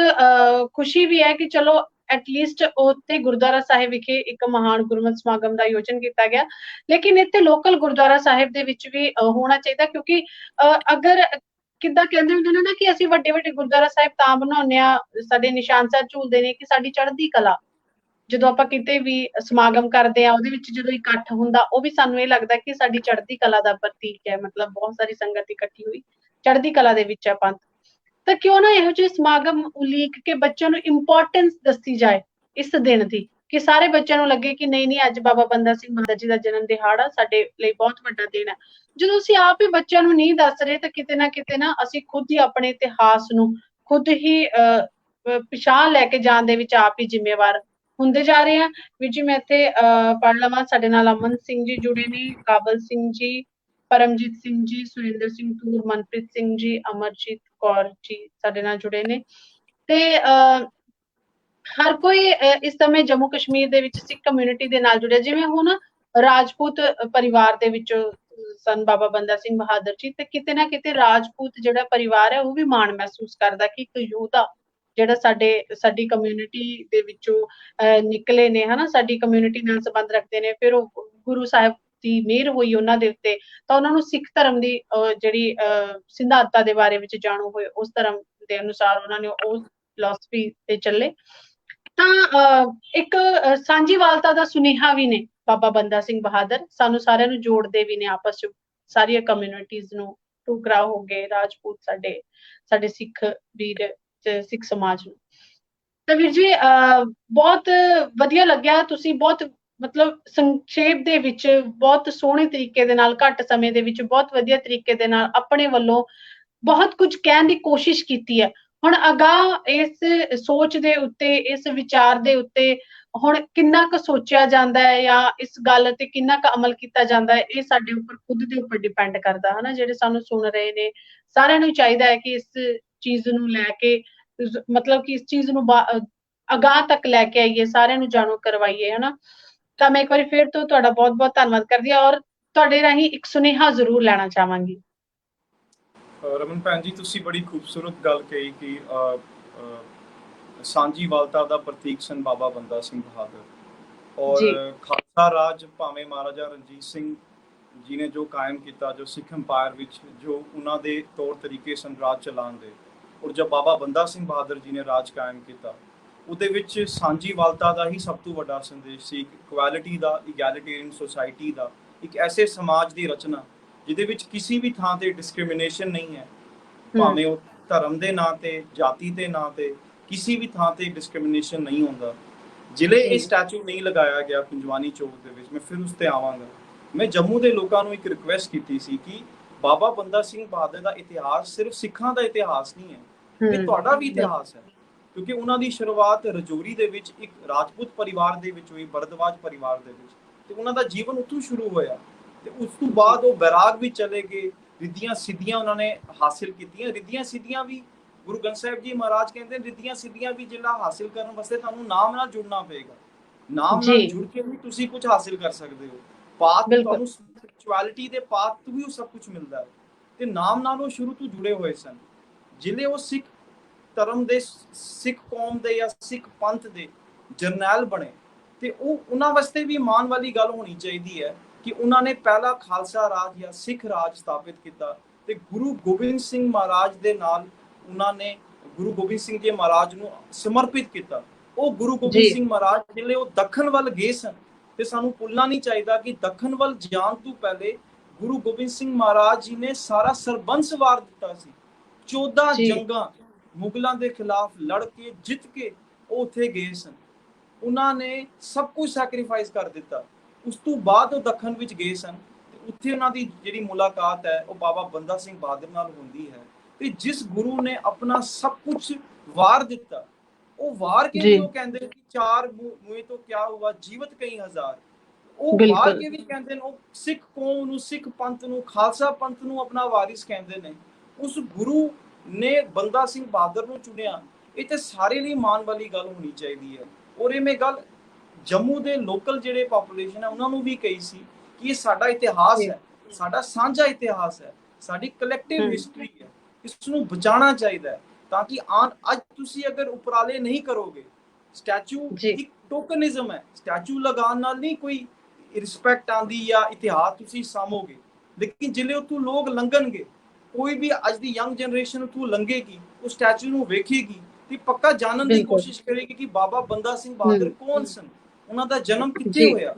ਖੁਸ਼ੀ ਵੀ ਹੈ ਕਿ ਚਲੋ ਐਟਲੀਸਟ ਉੱਥੇ ਗੁਰਦੁਆਰਾ ਸਾਹਿਬ ਵਿਖੇ ਇੱਕ ਮਹਾਨ ਗੁਰਮਤਿ ਸਮਾਗਮ ਦਾ ਆਯੋਜਨ ਕੀਤਾ ਗਿਆ। ਲੇਕਿਨ ਇੱਥੇ ਲੋਕਲ ਗੁਰਦੁਆਰਾ ਸਾਹਿਬ ਦੇ ਵਿੱਚ ਵੀ ਹੋਣਾ ਚਾਹੀਦਾ, ਕਿਉਂਕਿ ਅਗਰ ਕਿੱਦਾਂ ਕਹਿੰਦੇ ਹੁੰਦੇ ਨੇ ਨਾ ਕਿ ਅਸੀਂ ਵੱਡੇ ਵੱਡੇ ਗੁਰਦੁਆਰਾ ਸਾਹਿਬ ਤਾਂ ਬਣਾਉਂਦੇ ਆ, ਸਾਡੇ ਨਿਸ਼ਾਨ ਸਾਹਿਬ ਝੂਲਦੇ ਨੇ ਕਿ ਸਾਡੀ ਚੜ੍ਹਦੀ ਕਲਾ। ਜਦੋਂ ਆਪਾਂ ਕਿਤੇ ਵੀ ਸਮਾਗਮ ਕਰਦੇ ਆ, ਉਹਦੇ ਵਿੱਚ ਜਦੋਂ ਇਕੱਠ ਹੁੰਦਾ, ਉਹ ਵੀ ਸਾਨੂੰ ਇਹ ਲੱਗਦਾ ਕਿ ਸਾਡੀ ਚੜ੍ਹਦੀ ਕਲਾ ਦਾ ਪ੍ਰਤੀਕ ਹੈ, ਮਤਲਬ ਬਹੁਤ ਸਾਰੀ ਸੰਗਤ ਇਕੱਠੀ ਹੋਈ ਚੜ੍ਹਦੀ ਕਲਾ ਦੇ ਵਿੱਚ ਹੈ ਪੰਥ। ਤਾਂ ਕਿਉਂ ਨਾ ਇਹੋ ਜਿਹੇ ਸਮਾਗਮ ਉਲੀਕ ਕੇ ਬੱਚਿਆਂ ਨੂੰ ਇੰਪੋਰਟੈਂਸ ਦੱਸੀ ਜਾਏ ਇਸ ਦਿਨ ਦੀ, ਕਿ ਸਾਰੇ ਬੱਚਿਆਂ ਨੂੰ ਲੱਗੇ ਕਿ ਨਹੀਂ ਨਹੀਂ, ਅੱਜ ਬਾਬਾ ਬੰਦਾ ਸਿੰਘ ਬਹਾਦਰ ਜੀ ਦਾ ਜਨਮ ਦਿਹਾੜਾ ਸਾਡੇ ਲਈ ਬਹੁਤ ਵੱਡਾ ਦਿਨ ਹੈ। ਜਦੋਂ ਅਸੀਂ ਆਪ ਹੀ ਬੱਚਿਆਂ ਨੂੰ ਨਹੀਂ ਦੱਸ ਰਹੇ ਤਾਂ ਕਿਤੇ ਨਾ ਅਸੀਂ ਖੁਦ ਹੀ ਆਪਣੇ ਇਤਿਹਾਸ ਨੂੰ ਖੁਦ ਹੀ ਪਿਛਾਂਹ ਲੈ ਕੇ ਜਾਣ ਦੇ ਵਿੱਚ ਆਪ ਹੀ ਜ਼ਿੰਮੇਵਾਰ ਹੁੰਦੇ ਜਾ ਰਹੇ ਹਾਂ। ਵੀਰ ਜੀ ਮੈਂ ਇੱਥੇ ਪੜ੍ਹ ਲਵਾਂ, ਸਾਡੇ ਨਾਲ ਅਮਨ ਸਿੰਘ ਜੀ ਜੁੜੇ ਨੇ, ਕਾਬਲ ਸਿੰਘ ਜੀ, ਪਰਮਜੀਤ ਸਿੰਘ ਜੀ, ਸੁਰਿੰਦਰ ਸਿੰਘ ਤੂਰ, ਮਨਪ੍ਰੀਤ ਸਿੰਘ ਜੀ, ਅਮਰਜੀਤ ਕੌਰ ਜੀ ਸਾਡੇ ਨਾਲ ਜੁੜੇ ਨੇ। ਤੇ ਹਰ ਕੋਈ ਇਸ ਸਮੇਂ ਜੰਮੂ ਕਸ਼ਮੀਰ ਦੇ ਵਿੱਚ ਸਿੱਖ ਕਮਿਊਨਿਟੀ ਦੇ ਨਾਲ ਜੁੜਿਆ। ਜਿਵੇਂ ਹੁਣ ਰਾਜਪੂਤ ਪਰਿਵਾਰ ਦੇ ਵਿੱਚ ਸਨ ਬਾਬਾ ਬੰਦਾ ਸਿੰਘ ਬਹਾਦਰ ਜੀ, ਤੇ ਕਿਤੇ ਨਾ ਕਿਤੇ ਰਾਜਪੂਤ ਜਿਹੜਾ ਪਰਿਵਾਰ ਹੈ ਉਹ ਵੀ ਮਾਣ ਮਹਿਸੂਸ ਕਰਦਾ ਕਿ ਇੱਕ ਯੋਧਾ ਜਿਹੜਾ ਸਾਡੀ ਕਮਿਊਨਿਟੀ ਦੇ ਵਿੱਚੋਂ ਨਿਕਲੇ ਨੇ, ਹਨਾ, ਸਾਡੀ ਕਮਿਊਨਿਟੀ ਨਾਲ ਸੰਬੰਧ ਰੱਖਦੇ ਨੇ। ਫਿਰ ਉਹ ਗੁਰੂ ਸਾਹਿਬ ਦੀ ਮਿਹਰ ਹੋਈ ਉਹਨਾਂ ਦੇ ਉੱਤੇ, ਤਾਂ ਉਹਨਾਂ ਨੂੰ ਸਿੱਖ ਧਰਮ ਦੀ ਜਿਹੜੀ ਸਿਧਾਂਤਾਂ ਦੇ ਬਾਰੇ ਵਿੱਚ ਜਾਣੂ ਹੋਏ, ਉਸ ਧਰਮ ਦੇ ਅਨੁਸਾਰ ਉਹਨਾਂ ਨੇ ਉਹ ਫਿਲਾਸਫੀ ਤੇ ਚੱਲੇ। ਤਾਂ ਇੱਕ ਸਾਂਝੀਵਾਲਤਾ ਦਾ ਸੁਨੇਹਾ ਵੀ ਨੇ ਬਾਬਾ ਬੰਦਾ ਸਿੰਘ ਬਹਾਦਰ, ਸਾਨੂੰ ਸਾਰਿਆਂ ਨੂੰ ਜੋੜਦੇ ਵੀ ਨੇ ਆਪਸ ਚ, ਸਾਰੀਆਂ ਕਮਿਊਨਿਟੀਜ਼ ਨੂੰ, ਟੁਕਰਾ ਹੋ ਗਏ ਰਾਜਪੂਤ ਸਾਡੇ ਸਿੱਖ ਵੀਰ ਸਿੱਖ ਸਮਾਜ ਨੂੰ। ਤਾਂ ਵੀਰ ਜੀ ਬਹੁਤ ਵਧੀਆ ਲੱਗਿਆ, ਤੁਸੀਂ ਬਹੁਤ ਮਤਲਬ ਸੰਖੇਪ ਦੇ ਵਿੱਚ ਬਹੁਤ ਸੋਹਣੇ ਤਰੀਕੇ ਦੇ ਨਾਲ, ਘੱਟ ਸਮੇਂ ਦੇ ਵਿੱਚ ਬਹੁਤ ਵਧੀਆ ਤਰੀਕੇ ਦੇ ਨਾਲ ਆਪਣੇ ਵੱਲੋਂ ਬਹੁਤ ਕੁਝ ਕਹਿਣ ਦੀ ਕੋਸ਼ਿਸ਼ ਕੀਤੀ ਹੈ। ਹੁਣ ਅਗਾਂਹ ਇਸ ਸੋਚ ਦੇ ਉੱਤੇ, ਇਸ ਵਿਚਾਰ ਦੇ ਉੱਤੇ ਹੁਣ ਕਿੰਨਾ ਕੁ ਸੋਚਿਆ ਜਾਂਦਾ ਹੈ ਜਾਂ ਇਸ ਗੱਲ ਤੇ ਕਿੰਨਾ ਕੁ ਅਮਲ ਕੀਤਾ ਜਾਂਦਾ ਹੈ, ਇਹ ਸਾਡੇ ਉੱਪਰ ਖੁਦ ਦੇ ਉੱਪਰ ਡਿਪੈਂਡ ਕਰਦਾ ਹੈ ਨਾ। ਜਿਹੜੇ ਸਾਨੂੰ ਸੁਣ ਰਹੇ ਨੇ ਸਾਰਿਆਂ ਨੂੰ ਚਾਹੀਦਾ ਹੈ ਕਿ ਇਸ ਚੀਜ਼ ਨੂੰ ਲੈ ਕੇ ਮਤਲਬ ਕਿ ਇਸ ਚੀਜ਼ ਨੂੰ ਅਗਾਂਹ ਤੱਕ ਲੈ ਕੇ ਆਈਏ, ਸਾਰਿਆਂ ਨੂੰ ਜਾਣੂ ਕਰਵਾਈਏ, ਹਨਾ। ਤਾਂ ਮੈਂ ਇੱਕ ਵਾਰੀ ਫਿਰ ਤੋਂ ਤੁਹਾਡਾ ਬਹੁਤ ਬਹੁਤ ਧੰਨਵਾਦ ਕਰਦੀ ਹਾਂ ਔਰ ਤੁਹਾਡੇ ਰਾਹੀਂ ਇੱਕ ਸੁਨੇਹਾ ਜ਼ਰੂਰ ਲੈਣਾ ਚਾਹਾਂਗੀ। ਰਮਨ ਭੈਣ ਜੀ, ਤੁਸੀਂ ਬੜੀ ਖੂਬਸੂਰਤ ਗੱਲ ਕਹੀ ਕਿ ਸਾਂਝੀਵਾਲਤਾ ਦਾ ਪ੍ਰਤੀਕ ਸਨ ਬਾਬਾ ਬੰਦਾ ਸਿੰਘ ਬਹਾਦਰ। ਔਰ ਜੀ ਖਾਲਸਾ ਰਾਜ ਭਾਵੇਂ ਮਹਾਰਾਜਾ ਰਣਜੀਤ ਸਿੰਘ ਜੀ ਨੇ ਜੋ ਕਾਇਮ ਕੀਤਾ, ਜੋ ਸਿੱਖ ਅੰਪਾਇਰ ਵਿੱਚ ਜੋ ਉਹਨਾਂ ਦੇ ਤੌਰ ਤਰੀਕੇ ਸਨ ਰਾਜ ਚਲਾਉਣ ਦੇ, ਔਰ ਜਦ ਬਾਬਾ ਬੰਦਾ ਸਿੰਘ ਬਹਾਦਰ ਜੀ ਨੇ ਰਾਜ ਕਾਇਮ ਕੀਤਾ, ਉਹਦੇ ਵਿੱਚ ਸਾਂਝੀਵਾਲਤਾ ਦਾ ਹੀ ਸਭ ਤੋਂ ਵੱਡਾ ਸੰਦੇਸ਼ ਸੀ। ਇਕੁਐਲਿਟੀ ਦਾ, ਇਗੈਲਿਟੇਰੀਅਨ ਸੋਸਾਇਟੀ ਦਾ, ਇੱਕ ਐਸੇ ਸਮਾਜ ਦੀ ਰਚਨਾ ਜਿਹਦੇ ਵਿੱਚ ਕਿਸੇ ਵੀ ਥਾਂ ਤੇ ਡਿਸਕ੍ਰਿਮੀਨੇਸ਼ਨ ਨਹੀਂ ਹੈ, ਭਾਵੇਂ ਉਹ ਧਰਮ ਦੇ ਨਾਂ ਤੇ, ਜਾਤੀ ਦੇ ਨਾਂ ਤੇ, ਕਿਸੇ ਵੀ ਥਾਂ ਤੇ ਡਿਸਕ੍ਰਿਮੀਨੇਸ਼ਨ ਨਹੀਂ ਹੁੰਦਾ। ਜ਼ਿਲ੍ਹੇ ਇਹ ਸਟੈਚੂ ਨਹੀਂ ਲਗਾਇਆ ਗਿਆ ਕੁੰਜਵਾਨੀ ਚੌਕ ਦੇ ਵਿੱਚ, ਮੈਂ ਫਿਰ ਉਸ ਤੇ ਆਵਾਂਗਾ। ਮੈਂ ਜੰਮੂ ਦੇ ਲੋਕਾਂ ਨੂੰ ਇੱਕ ਰਿਕੁਐਸਟ ਕੀਤੀ ਸੀ ਕਿ ਬਾਬਾ ਬੰਦਾ ਸਿੰਘ ਬਹਾਦਰ ਦਾ ਇਤਿਹਾਸ ਸਿਰਫ ਸਿੱਖਾਂ ਦਾ ਇਤਿਹਾਸ ਨਹੀਂ ਹੈ, ਇਹ ਤੁਹਾਡਾ ਵੀ ਇਤਿਹਾਸ ਹੈ। ਕਿਉਂਕਿ ਉਹਨਾਂ ਦੀ ਸ਼ੁਰੂਆਤ ਰਜੌਰੀ ਦੇ ਵਿੱਚ ਇੱਕ ਰਾਜਪੂਤ ਪਰਿਵਾਰ ਦੇ ਵਿੱਚ ਹੋਈ, ਭਰਦਵਾਜ ਪਰਿਵਾਰ ਦੇ ਵਿੱਚ, ਤੇ ਉਹਨਾਂ ਦਾ ਜੀਵਨ ਉੱਥੋਂ ਸ਼ੁਰੂ ਹੋਇਆ। ਤੇ ਉਸ ਤੋਂ ਬਾਅਦ ਉਹ ਬੈਰਾਗ ਵੀ ਚਲੇ ਗਏ, ਰਿੱਧੀਆਂ ਸਿੱਧੀਆਂ ਉਹਨਾਂ ਨੇ ਹਾਸਿਲ ਕੀਤੀਆਂ। ਰਿੱਧੀਆਂ ਸਿੱਧੀਆਂ ਵੀ ਗੁਰੂ ਗ੍ਰੰਥ ਸਾਹਿਬ ਜੀ ਮਹਾਰਾਜ ਕਹਿੰਦੇ ਰਿੱਧੀਆਂ ਸਿੱਧੀਆਂ ਵੀ ਜਿਹੜਾ ਹਾਸਿਲ ਕਰਨ ਵਾਸਤੇ ਤੁਹਾਨੂੰ ਨਾਮ ਨਾਲ ਜੁੜਨਾ ਪਏਗਾ। ਨਾਮ ਨਾਲ ਜੁੜ ਕੇ ਵੀ ਤੁਸੀਂ ਕੁਝ ਹਾਸਿਲ ਕਰ ਸਕਦੇ ਹੋ। ਪਾਥ ਤੁਹਾਨੂੰ ਸਪਿਰਚੁਅਲਿਟੀ ਦੇ ਪਾਥ ਤੋਂ ਵੀ ਉਹ ਸਭ ਕੁਝ ਮਿਲਦਾ ਹੈ, ਤੇ ਨਾਮ ਨਾਲ ਉਹ ਸ਼ੁਰੂ ਤੋਂ ਜੁੜੇ ਹੋਏ ਸਨ। ਜ਼ਿਲ੍ਹੇ ਉਹ ਸਿੱਖ ਧਰਮ ਦੇ, ਸਿੱਖ ਕੌਮ ਦੇ ਜਾਂ ਸਿੱਖ ਪੰਥ ਦੇ ਜਰਨੈਲ ਬਣੇ, ਤੇ ਉਹ ਉਹਨਾਂ ਵਾਸਤੇ ਵੀ ਮਾਣ ਵਾਲੀ ਗੱਲ ਹੋਣੀ ਚਾਹੀਦੀ ਹੈ ਕਿ ਉਹਨਾਂ ਨੇ ਪਹਿਲਾ ਖਾਲਸਾ ਰਾਜ ਜਾਂ ਸਿੱਖ ਰਾਜ ਸਥਾਪਿਤ ਕੀਤਾ। ਤੇ ਗੁਰੂ ਗੋਬਿੰਦ ਸਿੰਘ ਮਹਾਰਾਜ ਦੇ ਨਾਲ ਉਹਨਾਂ ਨੇ ਗੁਰੂ ਗੋਬਿੰਦ ਸਿੰਘ ਜੀ ਮਹਾਰਾਜ ਨੂੰ ਸਮਰਪਿਤ ਕੀਤਾ। ਉਹ ਗੁਰੂ ਗੋਬਿੰਦ ਸਿੰਘ ਮਹਾਰਾਜ ਜਿਹੜੇ ਉਹ ਦੱਖਣ ਵੱਲ ਗਏ ਸਨ, ਤੇ ਸਾਨੂੰ ਭੁੱਲਣਾ ਨਹੀਂ ਚਾਹੀਦਾ ਕਿ ਦੱਖਣ ਵੱਲ ਜਾਣ ਤੋਂ ਪਹਿਲੇ ਗੁਰੂ ਗੋਬਿੰਦ ਸਿੰਘ ਮਹਾਰਾਜ ਜੀ ਨੇ ਸਾਰਾ ਸਰਬੰਸ ਵਾਰ ਦਿੱਤਾ ਸੀ। 14 ਜੰਗਾਂ ਮੁਗਲਾਂ ਦੇ ਖਿਲਾਫ ਲੜ ਕੇ ਜਿੱਤ ਕੇ ਉਹ ਉੱਥੇ ਗਏ ਸਨ। ਉਹਨਾਂ ਨੇ ਸਭ ਕੁਝ ਸੈਕਰੀਫਾਈਸ ਕਰ ਦਿੱਤਾ। ਉਸ ਤੋਂ ਬਾਅਦ ਉਹ ਦੱਖਣ ਵਿੱਚ ਗਏ ਸਨ, ਤੇ ਉੱਥੇ ਉਹਨਾਂ ਦੀ ਜਿਹੜੀ ਮੁਲਾਕਾਤ ਹੈ ਉਹ ਬਾਬਾ ਬੰਦਾ ਸਿੰਘ ਬਹਾਦਰ ਨਾਲ ਹੁੰਦੀ ਹੈ। ਤੇ ਜਿਸ ਗੁਰੂ ਨੇ ਆਪਣਾ ਸਭ ਕੁਝ ਵਾਰ ਦਿੱਤਾ, ਉਹ ਵਾਰ ਕੇ ਵੀ ਉਹ ਕਹਿੰਦੇ ਕਿ ਚਾਰ ਮੂਏ ਤੋਂ ਕਿਆ ਹੁਆ ਜੀਵਤ ਕਈ ਹਜ਼ਾਰ, ਉਹ ਵਾਰ ਕੇ ਵੀ ਕਹਿੰਦੇ ਨੇ। ਉਹ ਸਿੱਖ ਕੌਮ ਨੂੰ, ਸਿੱਖ ਪੰਥ ਨੂੰ, ਖਾਲਸਾ ਪੰਥ ਨੂੰ ਆਪਣਾ ਵਾਰਿਸ ਕਹਿੰਦੇ ਨੇ। ਉਸ ਗੁਰੂ ਨੇ ਬੰਦਾ ਸਿੰਘ ਬਹਾਦਰ ਨੂੰ ਚੁਣਿਆ। ਇਹ ਤੇ ਸਾਰੇ ਲਈ ਮਾਣ ਵਾਲੀ ਗੱਲ ਹੋਣੀ ਚਾਹੀਦੀ ਹੈ। ਔਰ ਇਹ ਮੈਂ ਗੱਲ ਜੰਮੂ ਦੇ ਲੋਕਲ ਜਿਹੜੇ ਪਾਪੂਲੇਸ਼ਨ ਹੈ ਉਹਨਾਂ ਨੂੰ ਵੀ ਕਹੀ ਸੀ ਕਿ ਇਹ ਸਾਡਾ ਇਤਿਹਾਸ ਹੈ, ਸਾਡਾ ਸਾਂਝਾ ਇਤਿਹਾਸ ਹੈ, ਸਾਡੀ ਕਲੈਕਟਿਵ ਹਿਸਟਰੀ ਹੈ, ਇਸ ਨੂੰ ਬਚਾਉਣਾ ਚਾਹੀਦਾ ਹੈ। ਤਾਂ ਕਿ ਅੱਜ ਤੁਸੀਂ ਅਗਰ ਉਪਰਾਲੇ ਨਹੀਂ ਕਰੋਗੇ, ਸਟੈਚੂ ਇੱਕ ਟੋਕਨਿਜ਼ਮ ਹੈ, ਸਟੈਚੂ ਲਗਾਉਣ ਨਾਲ ਨਹੀਂ ਕੋਈ ਰਿਸਪੈਕਟ ਆਉਂਦੀ ਜਾਂ ਇਤਿਹਾਸ ਤੁਸੀਂ ਸਾਂਭੋਗੇ। ਲੇਕਿਨ ਜਿਲੇ ਉੱਥੋਂ ਲੋਕ ਲੰਘਣਗੇ, ਕੋਈ ਵੀ ਅੱਜ ਦੀ ਯੰਗ ਜਨਰੇਸ਼ਨ ਉੱਥੋਂ ਲੰਘੇਗੀ, ਉਹ ਸਟੈਚੂ ਨੂੰ ਵੇਖੇਗੀ ਤੇ ਪੱਕਾ ਜਾਣਨ ਦੀ ਕੋਸ਼ਿਸ਼ ਕਰੇਗੀ ਕਿ ਬਾਬਾ ਬੰਦਾ ਸਿੰਘ ਬਹਾਦਰ ਕੌਣ ਸਨ, ਉਹਨਾਂ ਦਾ ਜਨਮ ਕਿੱਥੇ ਹੋਇਆ,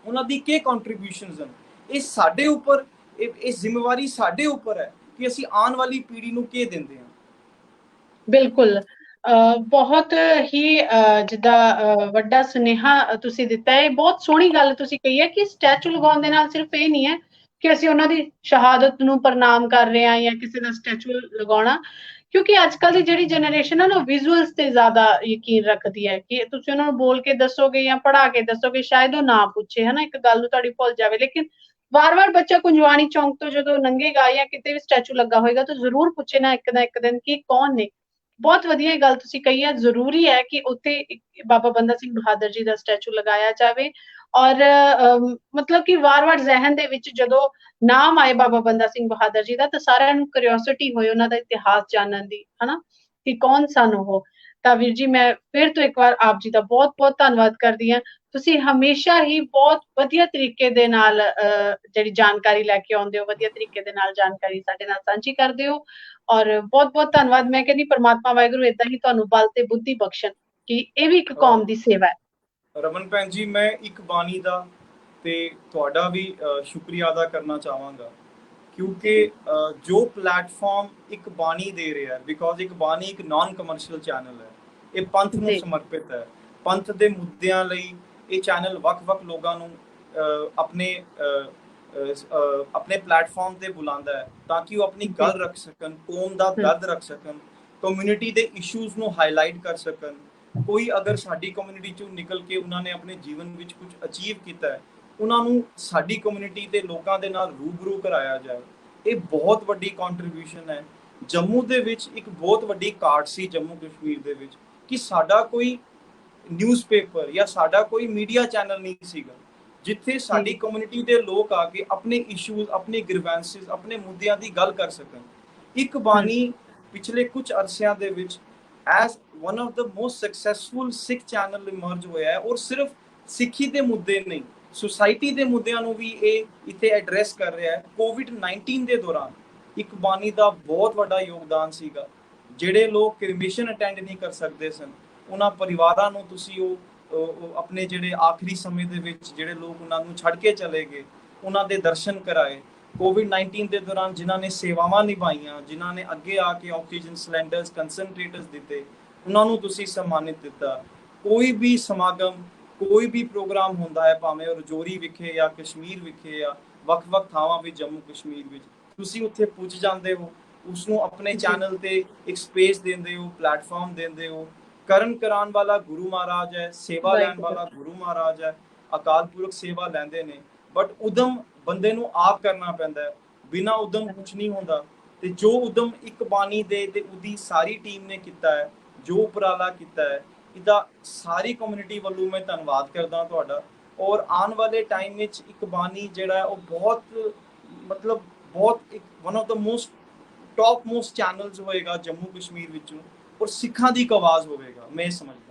ਉਹਨਾਂ ਦੀ ਕੀ ਕੰਟਰੀਬਿਊਸ਼ਨਸ ਹਨ। ਇਹ ਸਾਡੇ ਉੱਪਰ, ਇਹ ਜ਼ਿੰਮੇਵਾਰੀ ਸਾਡੇ ਉੱਪਰ ਹੈ ਕਿ ਅਸੀਂ ਆਉਣ ਵਾਲੀ ਪੀੜ੍ਹੀ ਨੂੰ ਕੀ ਦਿੰਦੇ ਹਾਂ। ਬਿਲਕੁਲ, ਬਹੁਤ ਹੀ ਜਿੱਦਾਂ ਵੱਡਾ ਸੁਨੇਹਾ ਤੁਸੀਂ ਦਿੱਤਾ ਹੈ। ਬਹੁਤ ਸੋਹਣੀ ਗੱਲ ਤੁਸੀਂ ਕਹੀ ਹੈ ਕਿ ਸਟੈਚੂ ਲਗਾਉਣ ਦੇ ਨਾਲ ਸਿਰਫ ਇਹ ਨਹੀਂ ਹੈ ਕਿ ਅਸੀਂ ਉਹਨਾਂ ਦੀ ਸ਼ਹਾਦਤ ਨੂੰ ਪ੍ਰਣਾਮ ਕਰ ਰਹੇ ਹਾਂ ਜਾਂ ਕਿਸੇ ਦਾ ਸਟੈਚੂ ਲਗਾਉਣਾ, ਕਿਉਂਕਿ ਅੱਜ ਕੱਲ੍ਹ ਦੀ ਜਿਹੜੀ ਜਨਰੇਸ਼ਨ ਹੈ ਨਾ, ਵਿਜ਼ੂਅਲਸ ਤੇ ਜ਼ਿਆਦਾ ਯਕੀਨ ਰੱਖਦੀ ਹੈ ਕਿ ਤੁਸੀਂ ਉਹਨਾਂ ਨੂੰ ਬੋਲ ਕੇ ਦੱਸੋਗੇ ਜਾਂ ਪੜ੍ਹਾ ਕੇ ਦੱਸੋਗੇ, ਸ਼ਾਇਦ ਉਹ ਨਾ ਪੁੱਛੇ, ਹਨਾ, ਇੱਕ ਗੱਲ ਨੂੰ ਤੁਹਾਡੀ ਭੁੱਲ ਜਾਵੇ। ਲੇਕਿਨ ਵਾਰ-ਵਾਰ ਬੱਚਾ ਕੁੰਜਵਾਨੀ ਚੌਂਕ ਤੋਂ ਜਦੋਂ ਲੰਘੇਗਾ ਜਾਂ ਕਿਤੇ ਵੀ ਸਟੈਚੂ ਲੱਗਾ ਹੋਏਗਾ ਤਾਂ ਜ਼ਰੂਰ ਪੁੱਛੇ ਨਾ ਇੱਕ ਨਾ ਇੱਕ ਦਿਨ ਕਿ ਕੌਣ ਨੇ। ਬਹੁਤ ਵਧੀਆ ਗੱਲ ਤੁਸੀਂ ਕਹੀ ਹੈ। ਜ਼ਰੂਰੀ ਹੈ ਕਿ ਉੱਥੇ ਬਾਬਾ ਬੰਦਾ ਸਿੰਘ ਬਹਾਦਰ ਜੀ ਦਾ ਸਟੈਚੂ ਲਗਾਇਆ ਜਾਵੇ। ਔਰ ਮਤਲਬ ਕਿ ਵਾਰ-ਵਾਰ ਜ਼ਿਹਨ ਦੇ ਵਿੱਚ ਜਦੋਂ ਨਾਮ ਆਏ ਬਾਬਾ ਬੰਦਾ ਸਿੰਘ ਬਹਾਦਰ ਜੀ ਦਾ, ਤਾਂ ਸਾਰਿਆਂ ਨੂੰ ਕਿਉਰਿਓਸਿਟੀ ਹੋਏ ਉਹਨਾਂ ਦਾ ਇਤਿਹਾਸ ਜਾਣਨ ਦੀ, ਹਨਾ, ਕਿ ਕੌਣ ਸਨ ਉਹ। ਤਾਂ ਵੀਰ ਜੀ, ਮੈਂ ਫਿਰ ਤੋਂ ਇੱਕ ਵਾਰ ਆਪ ਜੀ ਦਾ ਬਹੁਤ-ਬਹੁਤ ਧੰਨਵਾਦ ਕਰਦੀ ਹਾਂ। ਤੁਸੀਂ ਹਮੇਸ਼ਾ ਹੀ ਬਹੁਤ ਵਧੀਆ ਤਰੀਕੇ ਦੇ ਨਾਲ ਜਿਹੜੀ ਜਾਣਕਾਰੀ ਲੈ ਕੇ ਆਉਂਦੇ ਹੋ, ਵਧੀਆ ਤਰੀਕੇ ਦੇ ਨਾਲ ਜਾਣਕਾਰੀ ਸਾਡੇ ਨਾਲ ਸਾਂਝੀ ਕਰਦੇ ਹੋ। ਔਰ ਬਹੁਤ-ਬਹੁਤ ਧੰਨਵਾਦ। ਮੈਂ ਕਹਿੰਦੀ ਪਰਮਾਤਮਾ ਵਾਹਿਗੁਰੂ ਏਦਾਂ ਹੀ ਤੁਹਾਨੂੰ ਬਲ ਤੇ ਬੁੱਧੀ ਬਖਸ਼ਣ ਕਿ ਇਹ ਵੀ ਇੱਕ ਕੌਮ ਦੀ ਸੇਵਾ ਹੈ। ਰਮਨ ਭੈਣ ਜੀ, ਮੈਂ ਇੱਕ ਬਾਣੀ ਦਾ ਤੇ ਤੁਹਾਡਾ ਵੀ ਸ਼ੁਕਰੀਆ ਅਦਾ ਕਰਨਾ ਚਾਹਾਂਗਾ, ਕਿਉਂਕਿ ਜੋ ਪਲੇਟਫਾਰਮ ਇੱਕ ਬਾਣੀ ਦੇ ਰਿਹਾ ਹੈ, ਬਿਕੋਜ਼ ਇੱਕ ਬਾਣੀ ਇੱਕ ਨਾਨ ਕਮਰਸ਼ੀਅਲ ਚੈਨਲ ਹੈ, ਇਹ ਪੰਥ ਨੂੰ ਸਮਰਪਿਤ ਹੈ। ਪੰਥ ਦੇ ਮੁੱਦਿਆਂ ਲਈ ਇਹ ਚੈਨਲ ਵੱਖ-ਵੱਖ ਲੋਕਾਂ ਨੂੰ ਆਪਣੇ ਪਲੇਟਫਾਰਮ ਤੇ ਬੁਲਾਉਂਦਾ ਹੈ ਤਾਂ ਕਿ ਉਹ ਆਪਣੀ ਗੱਲ ਰੱਖ ਸਕਣ, ਕੌਮ ਦਾ ਦਰਦ ਰੱਖ ਸਕਣ, ਕਮਿਊਨਿਟੀ ਦੇ ਇਸ਼ੂਜ਼ ਨੂੰ ਹਾਈਲਾਈਟ ਕਰ ਸਕਣ। ਕੋਈ ਅਗਰ ਸਾਡੀ ਕਮਿਊਨਿਟੀ ਚੋਂ ਨਿਕਲ ਕੇ ਉਹਨਾਂ ਨੇ ਆਪਣੇ ਜੀਵਨ ਵਿੱਚ ਕੁਝ ਅਚੀਵ ਕੀਤਾ ਹੈ, ਉਹਨਾਂ ਨੂੰ ਸਾਡੀ ਕਮਿਊਨਿਟੀ ਦੇ ਲੋਕਾਂ ਦੇ ਨਾਲ ਰੂਬਰੂ ਕਰਾਇਆ ਜਾਏ। ਇਹ ਬਹੁਤ ਵੱਡੀ ਕੰਟਰੀਬਿਊਸ਼ਨ ਹੈ। ਜੰਮੂ ਦੇ ਵਿੱਚ ਇੱਕ ਬਹੁਤ ਵੱਡੀ ਕਾਰਡ ਸੀ ਜੰਮੂ ਕਸ਼ਮੀਰ ਦੇ ਵਿੱਚ ਕਿ ਸਾਡਾ ਕੋਈ ਨਿਊਜ਼ਪੇਪਰ ਜਾਂ ਸਾਡਾ ਕੋਈ ਮੀਡੀਆ ਚੈਨਲ ਨਹੀਂ ਸੀਗਾ ਜਿੱਥੇ ਸਾਡੀ ਕਮਿਊਨਿਟੀ ਦੇ ਲੋਕ ਆ ਕੇ ਆਪਣੇ ਇਸ਼ੂਜ਼, ਆਪਣੇ ਗ੍ਰੀਵੈਂਸਿਸ, ਆਪਣੇ ਮੁੱਦਿਆਂ ਦੀ ਗੱਲ ਕਰ ਸਕਣ। ਇੱਕ ਬਾਣੀ ਪਿਛਲੇ ਕੁਝ ਅਰਸਿਆਂ ਦੇ ਵਿੱਚ as one of the most successful Sikh channel emerge ਹੋਇਆ ਹੈ, ਔਰ ਸਿਰਫ ਸਿੱਖੀ ਦੇ ਮੁੱਦੇ ਨਹੀਂ, ਸੁਸਾਇਟੀ ਦੇ ਮੁੱਦਿਆਂ ਨੂੰ ਵੀ ਇਹ ਇੱਥੇ ਐਡਰੈਸ ਕਰ ਰਿਹਾ ਹੈ। ਕੋਵਿਡ-19 ਦੇ ਦੌਰਾਨ ਇੱਕ ਬਾਣੀ ਦਾ ਬਹੁਤ ਵੱਡਾ ਯੋਗਦਾਨ ਸੀਗਾ। ਜਿਹੜੇ ਲੋਕ ਕ੍ਰਿਮੇਸ਼ਨ ਅਟੈਂਡ ਨਹੀਂ ਕਰ ਸਕਦੇ ਸਨ, ਉਹਨਾਂ ਪਰਿਵਾਰਾਂ ਨੂੰ ਤੁਸੀਂ ਉਹ ਆਪਣੇ ਜਿਹੜੇ ਆਖਰੀ ਸਮੇਂ ਦੇ ਵਿੱਚ ਜਿਹੜੇ ਲੋਕ ਉਹਨਾਂ ਨੂੰ ਛੱਡ ਕੇ ਚਲੇ ਗਏ, ਉਹਨਾਂ ਦੇ ਦਰਸ਼ਨ ਕਰਾਏ। ਕੋਵਿਡ-19 ਦੇ ਦੌਰਾਨ ਜਿਨ੍ਹਾਂ ਨੇ ਸੇਵਾਵਾਂ ਨਿਭਾਈਆਂ, ਜਿਨ੍ਹਾਂ ਨੇ ਅੱਗੇ ਆ ਕੇ ਆਕਸੀਜਨ ਸਿਲੰਡਰਸ, ਕੰਸਨਟ੍ਰੇਟਰਸ ਦਿੱਤੇ, ਉਹਨਾਂ ਨੂੰ ਤੁਸੀਂ ਸਨਮਾਨਿਤ ਦਿੱਤਾ। ਕੋਈ ਵੀ ਸਮਾਗਮ, ਕੋਈ ਵੀ ਪ੍ਰੋਗਰਾਮ ਹੁੰਦਾ ਹੈ, ਭਾਵੇਂ ਉਹ ਰਜੌਰੀ ਵਿਖੇ ਜਾਂ ਕਸ਼ਮੀਰ ਵਿਖੇ ਜਾਂ ਵੱਖ-ਵੱਖ ਥਾਵਾਂ ਵਿੱਚ ਜੰਮੂ ਕਸ਼ਮੀਰ ਵਿੱਚ, ਤੁਸੀਂ ਉੱਥੇ ਪੁੱਜ ਜਾਂਦੇ ਹੋ, ਉਸ ਨੂੰ ਆਪਣੇ ਚੈਨਲ ਤੇ ਇੱਕ ਸਪੇਸ ਦਿੰਦੇ ਹੋ, ਪਲੇਟਫਾਰਮ ਦਿੰਦੇ ਹੋ। ਕਰਨ ਕਰਾਉਣ ਵਾਲਾ ਗੁਰੂ ਮਹਾਰਾਜ ਹੈ, ਸੇਵਾ ਲੈਣ ਵਾਲਾ ਗੁਰੂ ਮਹਾਰਾਜ ਹੈ, ਅਕਾਲ ਪੁਰਖ ਸੇਵਾ ਲੈਂਦੇ ਨੇ, ਬਟ ਉਦਮ ਬੰਦੇ ਨੂੰ ਆਪ ਕਰਨਾ ਪੈਂਦਾ ਹੈ। ਬਿਨਾਂ ਉਦਮ ਕੁਝ ਨਹੀਂ ਹੁੰਦਾ। ਤੇ ਜੋ ਉਦਮ ਇੱਕ ਬਾਣੀ ਦੇ ਤੇ ਉਹਦੀ ਸਾਰੀ ਟੀਮ ਨੇ ਕੀਤਾ ਹੈ, ਜੋ ਉਪਰਾਲਾ ਕੀਤਾ ਹੈ, ਇਹਦਾ ਸਾਰੀ ਕਮਿਊਨਿਟੀ ਵੱਲੋਂ ਮੈਂ ਧੰਨਵਾਦ ਕਰਦਾ ਤੁਹਾਡਾ। ਔਰ ਆਉਣ ਵਾਲੇ ਟਾਈਮ ਵਿੱਚ ਇੱਕ ਬਾਣੀ ਜਿਹੜਾ ਉਹ ਬਹੁਤ ਮਤਲਬ ਬਹੁਤ ਇੱਕ one of the most top most channels ਹੋਏਗਾ ਜੰਮੂ ਕਸ਼ਮੀਰ ਵਿੱਚੋਂ, ਔਰ ਸਿੱਖਾਂ ਦੀ ਇੱਕ ਆਵਾਜ਼ ਹੋਵੇਗਾ, ਮੈਂ ਇਹ ਸਮਝਦਾ।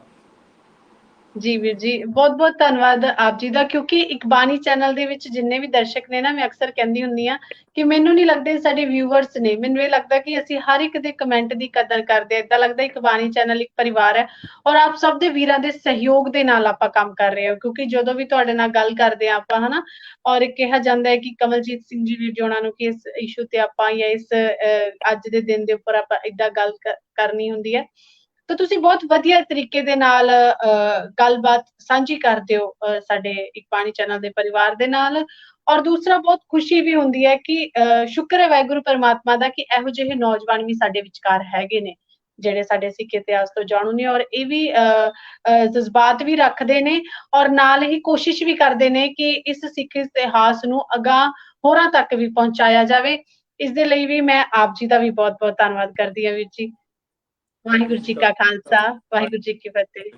ਜੀ ਵੀਰ ਜੀ, ਬਹੁਤ ਬਹੁਤ ਧੰਨਵਾਦ ਆਪ ਜੀ ਦਾ। ਕਿਉਂਕਿ ਇੱਕ ਬਾਣੀ ਚੈਨਲ ਦੇ ਵਿੱਚ ਜਿੰਨੇ ਵੀ ਦਰਸ਼ਕ ਨੇ ਨਾ, ਮੈਂ ਅਕਸਰ ਕਹਿੰਦੀ ਹੁੰਦੀ ਆ ਕਿ ਮੈਨੂੰ ਨਹੀਂ ਲੱਗਦਾ ਸਾਡੇ ਵਿਊਅਰਸ ਨੇ, ਮੈਨੂੰ ਇਹ ਲੱਗਦਾ ਕਿ ਅਸੀਂ ਹਰ ਇੱਕ ਦੇ ਕਮੈਂਟ ਦੀ ਕਦਰ ਕਰਦੇ ਆ। ਏਦਾਂ ਲੱਗਦਾ ਇੱਕ ਬਾਣੀ ਚੈਨਲ ਇੱਕ ਪਰਿਵਾਰ ਹੈ, ਔਰ ਆਪ ਸਭ ਦੇ ਵੀਰਾਂ ਦੇ ਸਹਿਯੋਗ ਦੇ ਨਾਲ ਆਪਾਂ ਕੰਮ ਕਰ ਰਹੇ ਹਾਂ। ਕਿਉਂਕਿ ਜਦੋਂ ਵੀ ਤੁਹਾਡੇ ਨਾਲ ਗੱਲ ਕਰਦੇ ਆ ਆਪਾਂ, ਹਨਾ, ਔਰ ਕਿਹਾ ਜਾਂਦਾ ਹੈ ਕਿ ਕਮਲਜੀਤ ਸਿੰਘ ਜੀ ਵੀਰ ਜੀ ਉਹਨਾਂ ਨੂੰ ਕਿ ਇਸ ਇਸ਼ੂ ਤੇ ਆਪਾਂ ਜਾਂ ਇਸ ਅੱਜ ਦੇ ਦਿਨ ਦੇ ਉੱਪਰ ਆਪਾਂ ਏਦਾਂ ਗੱਲ ਕਰਨੀ ਹੁੰਦੀ ਹੈ, ਤਾਂ ਤੁਸੀਂ ਬਹੁਤ ਵਧੀਆ ਤਰੀਕੇ ਦੇ ਨਾਲ ਗੱਲਬਾਤ ਸਾਂਝੀ ਕਰਦੇ ਹੋ ਸਾਡੇ ਇੱਕ ਬਾਣੀ ਚੈਨਲ ਦੇ ਪਰਿਵਾਰ ਦੇ ਨਾਲ। ਔਰ ਦੂਸਰਾ ਬਹੁਤ ਖੁਸ਼ੀ ਵੀ ਹੁੰਦੀ ਹੈ ਕਿ ਸ਼ੁਕਰ ਹੈ ਵਾਹਿਗੁਰੂ ਪਰਮਾਤਮਾ ਦਾ ਕਿ ਇਹੋ ਜਿਹੇ ਨੌਜਵਾਨ ਵੀ ਸਾਡੇ ਵਿਚਕਾਰ ਹੈਗੇ ਨੇ ਜਿਹੜੇ ਸਾਡੇ ਸਿੱਖ ਇਤਿਹਾਸ ਤੋਂ ਜਾਣੂ ਨੇ, ਔਰ ਇਹ ਵੀ ਜਜ਼ਬਾਤ ਵੀ ਰੱਖਦੇ ਨੇ, ਔਰ ਨਾਲ ਹੀ ਕੋਸ਼ਿਸ਼ ਵੀ ਕਰਦੇ ਨੇ ਕਿ ਇਸ ਸਿੱਖ ਇਤਿਹਾਸ ਨੂੰ ਅਗਾਂਹ ਹੋਰਾਂ ਤੱਕ ਵੀ ਪਹੁੰਚਾਇਆ ਜਾਵੇ। ਇਸ ਦੇ ਲਈ ਵੀ ਮੈਂ ਆਪ ਜੀ ਦਾ ਵੀ ਬਹੁਤ ਬਹੁਤ ਧੰਨਵਾਦ ਕਰਦੀ ਹਾਂ ਵੀਰ ਜੀ। ਵਾਹਿਗੁਰੂ ਜੀ ਕਾ ਖਾਲਸਾ, ਵਾਹਿਗੁਰੂ ਜੀ ਕੀ ਫਤਿਹ।